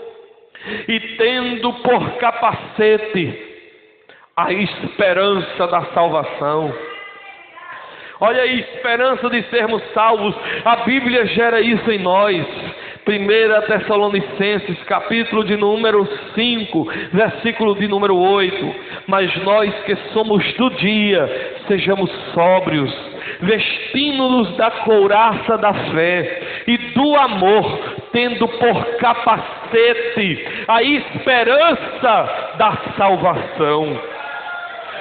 e tendo por capacete a esperança da salvação. Olha aí, esperança de sermos salvos. A Bíblia gera isso em nós. 1 Tessalonicenses, capítulo de número 5, versículo de número 8. Mas nós que somos do dia, sejamos sóbrios, vestindo-nos da couraça da fé e do amor, tendo por capacete a esperança da salvação.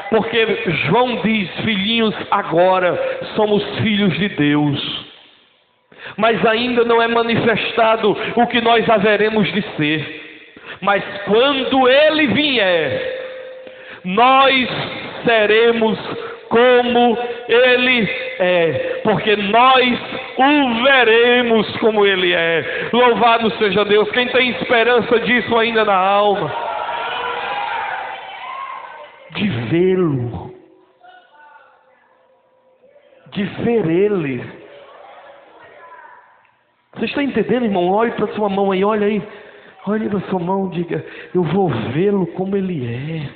Porque João diz, filhinhos, agora somos filhos de Deus, mas ainda não é manifestado o que nós haveremos de ser. Mas quando Ele vier, nós seremos como Ele é, porque nós o veremos como Ele é. Louvado seja Deus. Quem tem esperança disso ainda na alma? De vê-lo, de ver Ele. Você está entendendo, irmão? Olhe para a sua mão aí, olha aí. Olhe para a sua mão, diga: eu vou vê-lo como ele é.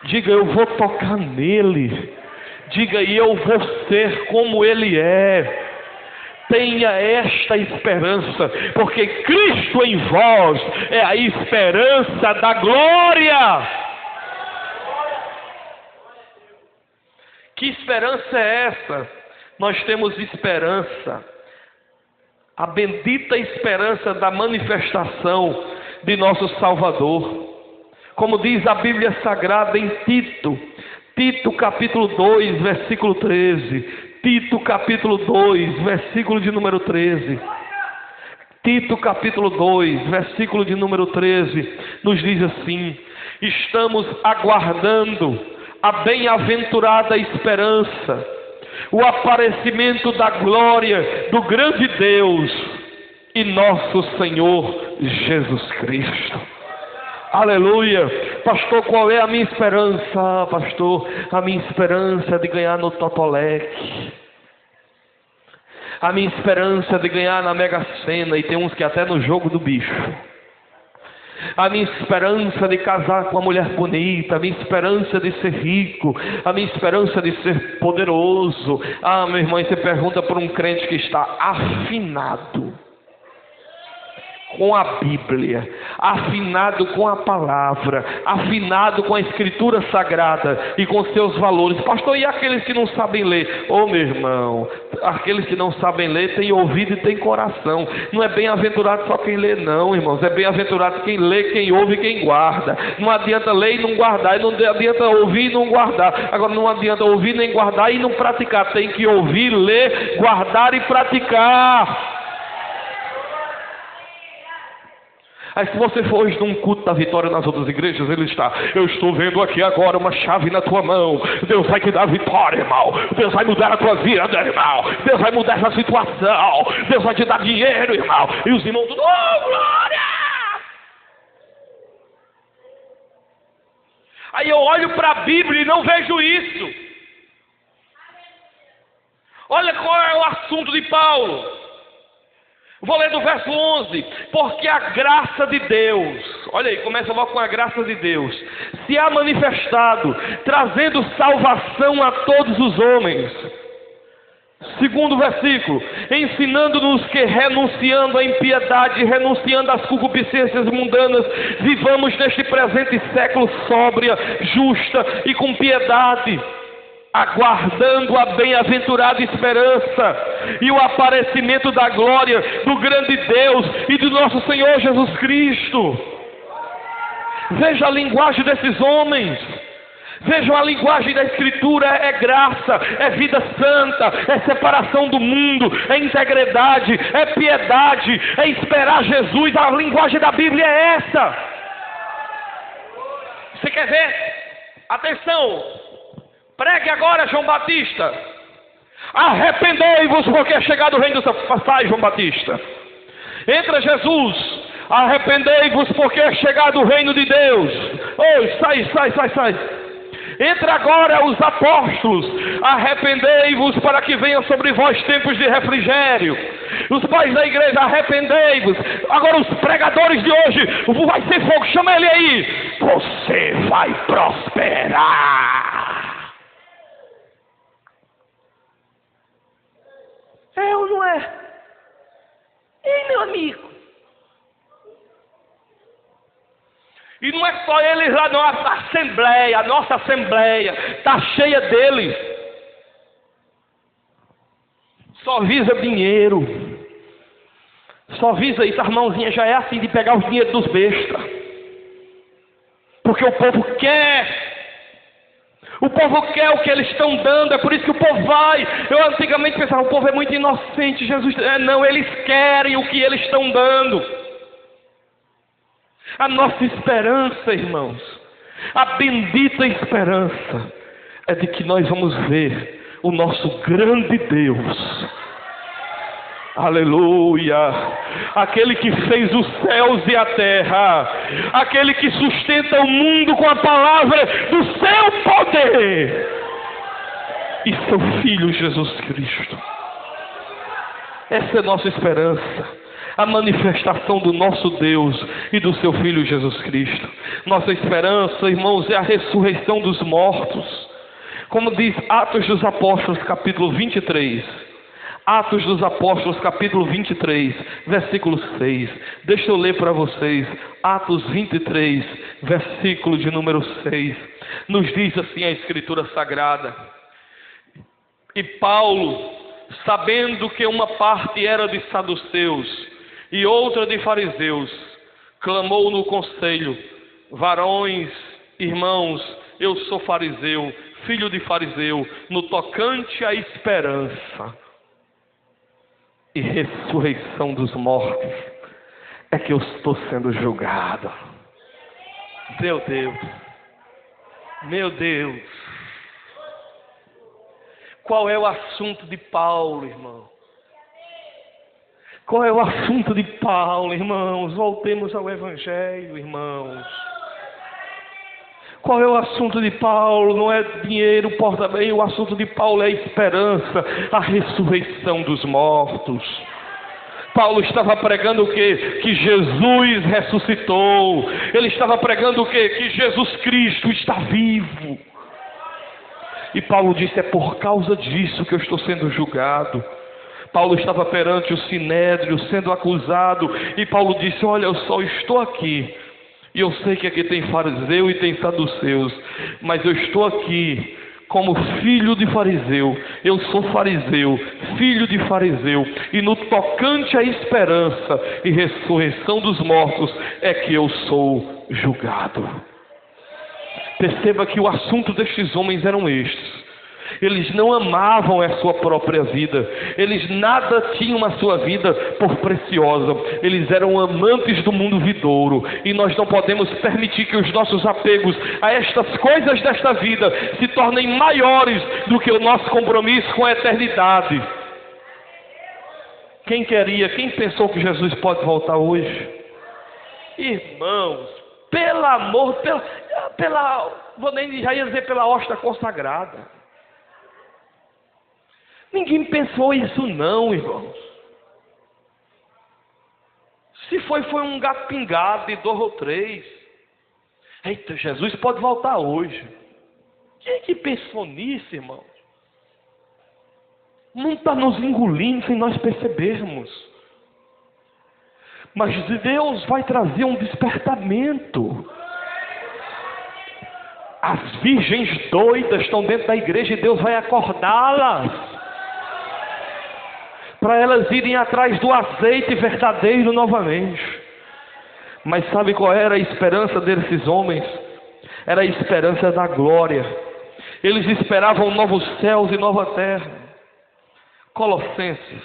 Diga: eu vou tocar nele. Diga: e eu vou ser como ele é. Tenha esta esperança, porque Cristo em vós é a esperança da glória. Que esperança é essa? Nós temos esperança, a bendita esperança da manifestação de nosso Salvador. Como diz a Bíblia Sagrada em Tito capítulo 2, versículo 13. Tito capítulo 2, versículo de número 13. Tito capítulo 2, versículo de número 13, nos diz assim: estamos aguardando a bem-aventurada esperança, o aparecimento da glória do grande Deus e nosso Senhor Jesus Cristo. Aleluia. Pastor, qual é a minha esperança? Pastor, a minha esperança é de ganhar no Totolec. A minha esperança é de ganhar na Mega Sena, e tem uns que até no jogo do bicho. A minha esperança de casar com uma mulher bonita, a minha esperança de ser rico, a minha esperança de ser poderoso. Ah, meu irmão, você pergunta por um crente que está afinado com a Bíblia, afinado com a palavra, afinado com a Escritura Sagrada e com seus valores. Pastor, e aqueles que não sabem ler? Oh, meu irmão, aqueles que não sabem ler têm ouvido e têm coração. Não é bem-aventurado só quem lê, não, irmãos. É bem-aventurado quem lê, quem ouve e quem guarda. Não adianta ler e não guardar, e não adianta ouvir e não guardar. Agora, não adianta ouvir nem guardar e não praticar. Tem que ouvir, ler, guardar e praticar. Aí se você for hoje num culto da vitória nas outras igrejas, ele está: eu estou vendo aqui agora uma chave na tua mão. Deus vai te dar vitória, irmão. Deus vai mudar a tua vida, irmão. Deus vai mudar essa situação. Deus vai te dar dinheiro, irmão. E os irmãos tudo: oh, glória! Aí eu olho para a Bíblia e não vejo isso. Olha qual é o assunto de Paulo. Vou ler do verso 11. Porque a graça de Deus, olha aí, começa logo com a graça de Deus, se há manifestado, trazendo salvação a todos os homens. Segundo versículo: ensinando-nos que, renunciando à impiedade, renunciando às concupiscências mundanas, vivamos neste presente século sóbria, justa e com piedade, aguardando a bem-aventurada esperança e o aparecimento da glória do grande Deus e do nosso Senhor Jesus Cristo. Veja a linguagem desses homens. Vejam a linguagem da Escritura: é graça, é vida santa, é separação do mundo, é integridade, é piedade, é esperar Jesus. A linguagem da Bíblia é essa. Você quer ver? Atenção! Pregue agora, João Batista: arrependei-vos, porque é chegado o reino dos céus. Sai, João Batista. Entra Jesus: arrependei-vos, porque é chegado o reino de Deus. Oh, sai. Entra agora os apóstolos: arrependei-vos, para que venham sobre vós tempos de refrigério. Os pais da igreja: arrependei-vos. Agora os pregadores de hoje: vai ser fogo. Chama ele aí: você vai prosperar. É ou não é? Ei, meu amigo. E não é só eles lá, não. A assembleia, a nossa assembleia está cheia deles. Só visa dinheiro. Só visa isso. A irmãozinha já é assim, de pegar os dinheiros dos bestas. Porque o povo quer. O povo quer o que eles estão dando. É por isso que o povo vai. Eu antigamente pensava: o povo é muito inocente. Jesus, não, eles querem o que eles estão dando. A nossa esperança, irmãos, a bendita esperança, é de que nós vamos ver o nosso grande Deus. Aleluia! Aquele que fez os céus e a terra, aquele que sustenta o mundo com a palavra do seu poder, e seu Filho Jesus Cristo. Essa é a nossa esperança, a manifestação do nosso Deus e do seu Filho Jesus Cristo. Nossa esperança, irmãos, é a ressurreição dos mortos. Como diz Atos dos Apóstolos, capítulo 23. Atos dos Apóstolos, capítulo 23, versículo 6. Deixa eu ler para vocês. Atos 23, versículo de número 6. Nos diz assim a Escritura Sagrada: e Paulo, sabendo que uma parte era de saduceus e outra de fariseus, clamou no conselho: varões, irmãos, eu sou fariseu, filho de fariseu, no tocante à esperança e ressurreição dos mortos, é que eu estou sendo julgado. Meu Deus, meu Deus. Qual é o assunto de Paulo, irmão? Qual é o assunto de Paulo, irmãos? Voltemos ao Evangelho, irmãos. Qual é o assunto de Paulo? Não é dinheiro, porta bem. O assunto de Paulo é a esperança, a ressurreição dos mortos. Paulo estava pregando o quê? Que Jesus ressuscitou. Ele estava pregando o quê? Que Jesus Cristo está vivo. E Paulo disse: é por causa disso que eu estou sendo julgado. Paulo estava perante o sinédrio, sendo acusado. E Paulo disse: olha, eu só estou aqui. E eu sei que aqui tem fariseu e tem saduceus, mas eu estou aqui como filho de fariseu. Eu sou fariseu, filho de fariseu, e no tocante à esperança e ressurreição dos mortos é que eu sou julgado. Perceba que o assunto destes homens eram estes. Eles não amavam a sua própria vida. Eles nada tinham a sua vida por preciosa. Eles eram amantes do mundo vidouro. E nós não podemos permitir que os nossos apegos a estas coisas desta vida se tornem maiores do que o nosso compromisso com a eternidade. Quem pensou que Jesus pode voltar hoje? Irmãos, pelo amor, já ia dizer pela hóstia consagrada. Ninguém pensou isso não, irmãos. Se foi um gato pingado de 2 ou 3. Eita, Jesus pode voltar hoje. Quem é que pensou nisso, irmãos? O mundo está nos engolindo sem nós percebermos. Mas Deus vai trazer um despertamento. As virgens doidas estão dentro da igreja e Deus vai acordá-las, para elas irem atrás do azeite verdadeiro novamente. Mas sabe qual era a esperança desses homens? Era a esperança da glória. Eles esperavam novos céus e nova terra. Colossenses,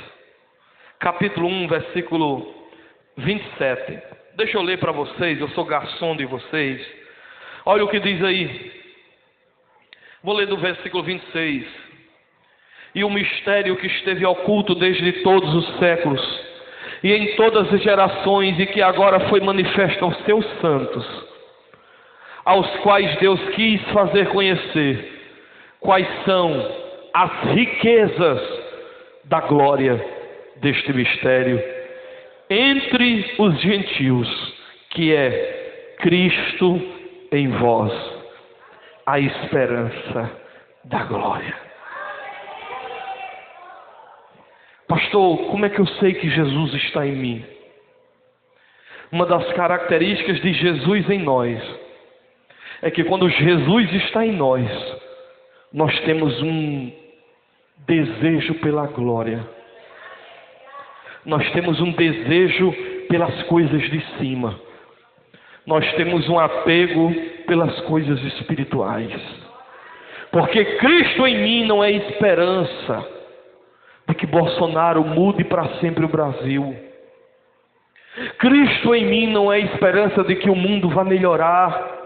capítulo 1, versículo 27. Deixa eu ler para vocês, eu sou garçom de vocês. Olha o que diz aí. Vou ler do versículo 26. E o mistério que esteve oculto desde todos os séculos, e em todas as gerações, e que agora foi manifesto aos seus santos, aos quais Deus quis fazer conhecer quais são as riquezas da glória deste mistério entre os gentios, que é Cristo em vós, a esperança da glória. Pastor, como é que eu sei que Jesus está em mim? Uma das características de Jesus em nós é que quando Jesus está em nós, nós temos um desejo pela glória. Nós temos um desejo pelas coisas de cima. Nós temos um apego pelas coisas espirituais. Porque Cristo em mim não é esperança de que Bolsonaro mude para sempre o Brasil. Cristo em mim não é esperança de que o mundo vá melhorar.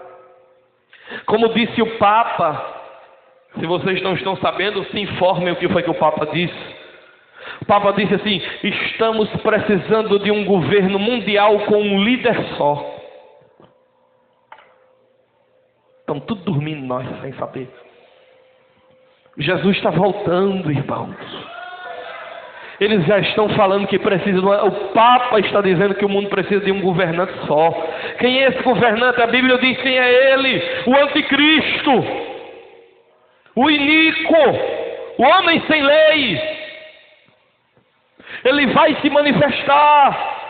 Como disse o Papa, se vocês não estão sabendo, se informem o que foi que o Papa disse. O Papa disse assim: estamos precisando de um governo mundial com um líder só. Estamos tudo dormindo nós, sem saber. Jesus está voltando, irmãos. Eles já estão falando que precisa o Papa está dizendo que o mundo precisa de um governante só. Quem é esse governante? A Bíblia diz quem é ele: o anticristo, o iníquo, o homem sem lei. Ele vai se manifestar.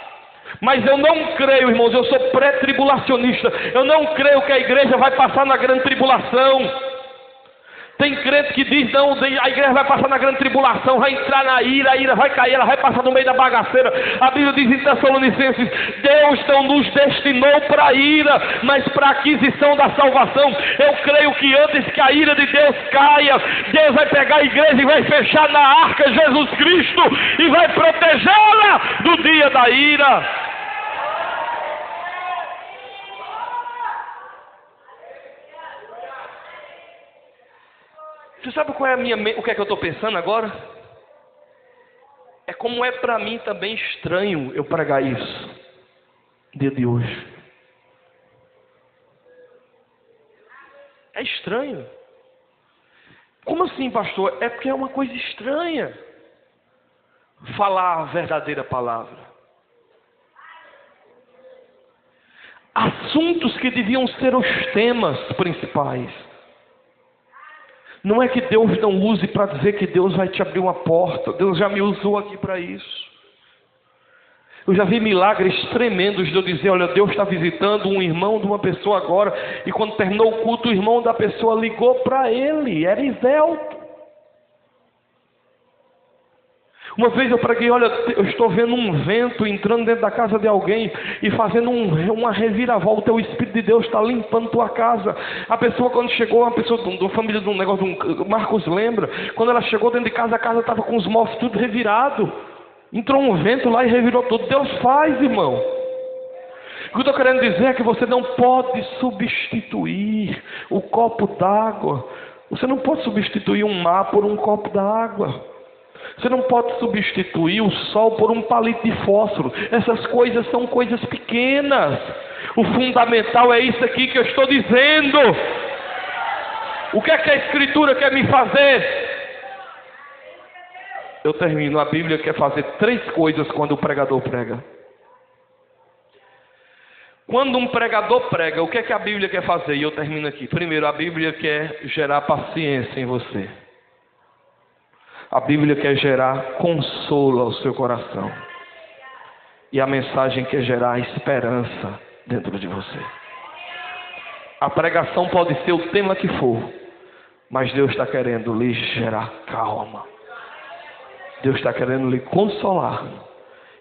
Mas eu não creio, irmãos, eu sou pré-tribulacionista. Eu não creio que a igreja vai passar na grande tribulação. Tem crente que diz, não, a igreja vai passar na grande tribulação, vai entrar na ira, a ira vai cair, ela vai passar no meio da bagaceira. A Bíblia diz em Tessalonicenses: Deus não nos destinou para a ira, mas para a aquisição da salvação. Eu creio que antes que a ira de Deus caia, Deus vai pegar a igreja e vai fechar na arca Jesus Cristo e vai protegê-la do dia da ira. Você sabe qual é o que é que eu estou pensando agora? É como é para mim também estranho eu pregar isso, dia de hoje. É estranho. Como assim, pastor? É porque é uma coisa estranha falar a verdadeira palavra. Assuntos que deviam ser os temas principais. Não é que Deus não use para dizer que Deus vai te abrir uma porta. Deus já me usou aqui para isso. Eu já vi milagres tremendos de eu dizer: olha, Deus está visitando um irmão de uma pessoa agora. E quando terminou o culto, o irmão da pessoa ligou para ele. Era Ivelto. Uma vez eu preguei: olha, eu estou vendo um vento entrando dentro da casa de alguém e fazendo uma reviravolta. O Espírito de Deus está limpando tua casa. A pessoa, quando chegou, uma pessoa da família de um negócio, Marcos lembra, quando ela chegou dentro de casa, a casa estava com os móveis tudo revirado. Entrou um vento lá e revirou tudo. Deus faz, irmão. O que eu estou querendo dizer é que você não pode substituir o copo d'água. Você não pode substituir um mar por um copo d'água. Você não pode substituir o sol por um palito de fósforo. Essas coisas são coisas pequenas. O fundamental é isso aqui que eu estou dizendo. O que é que a Escritura quer me fazer? Eu termino. A Bíblia quer fazer 3 coisas quando o pregador prega. Quando um pregador prega, o que é que a Bíblia quer fazer? E eu termino aqui. Primeiro, a Bíblia quer gerar paciência em você. A Bíblia quer gerar consolo ao seu coração. E a mensagem quer gerar esperança dentro de você. A pregação pode ser o tema que for, mas Deus está querendo lhe gerar calma. Deus está querendo lhe consolar.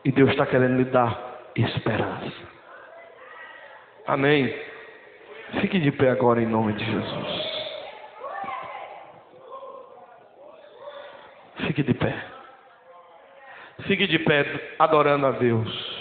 E Deus está querendo lhe dar esperança. Amém? Fique de pé agora em nome de Jesus. Fique de pé. Fique de pé adorando a Deus.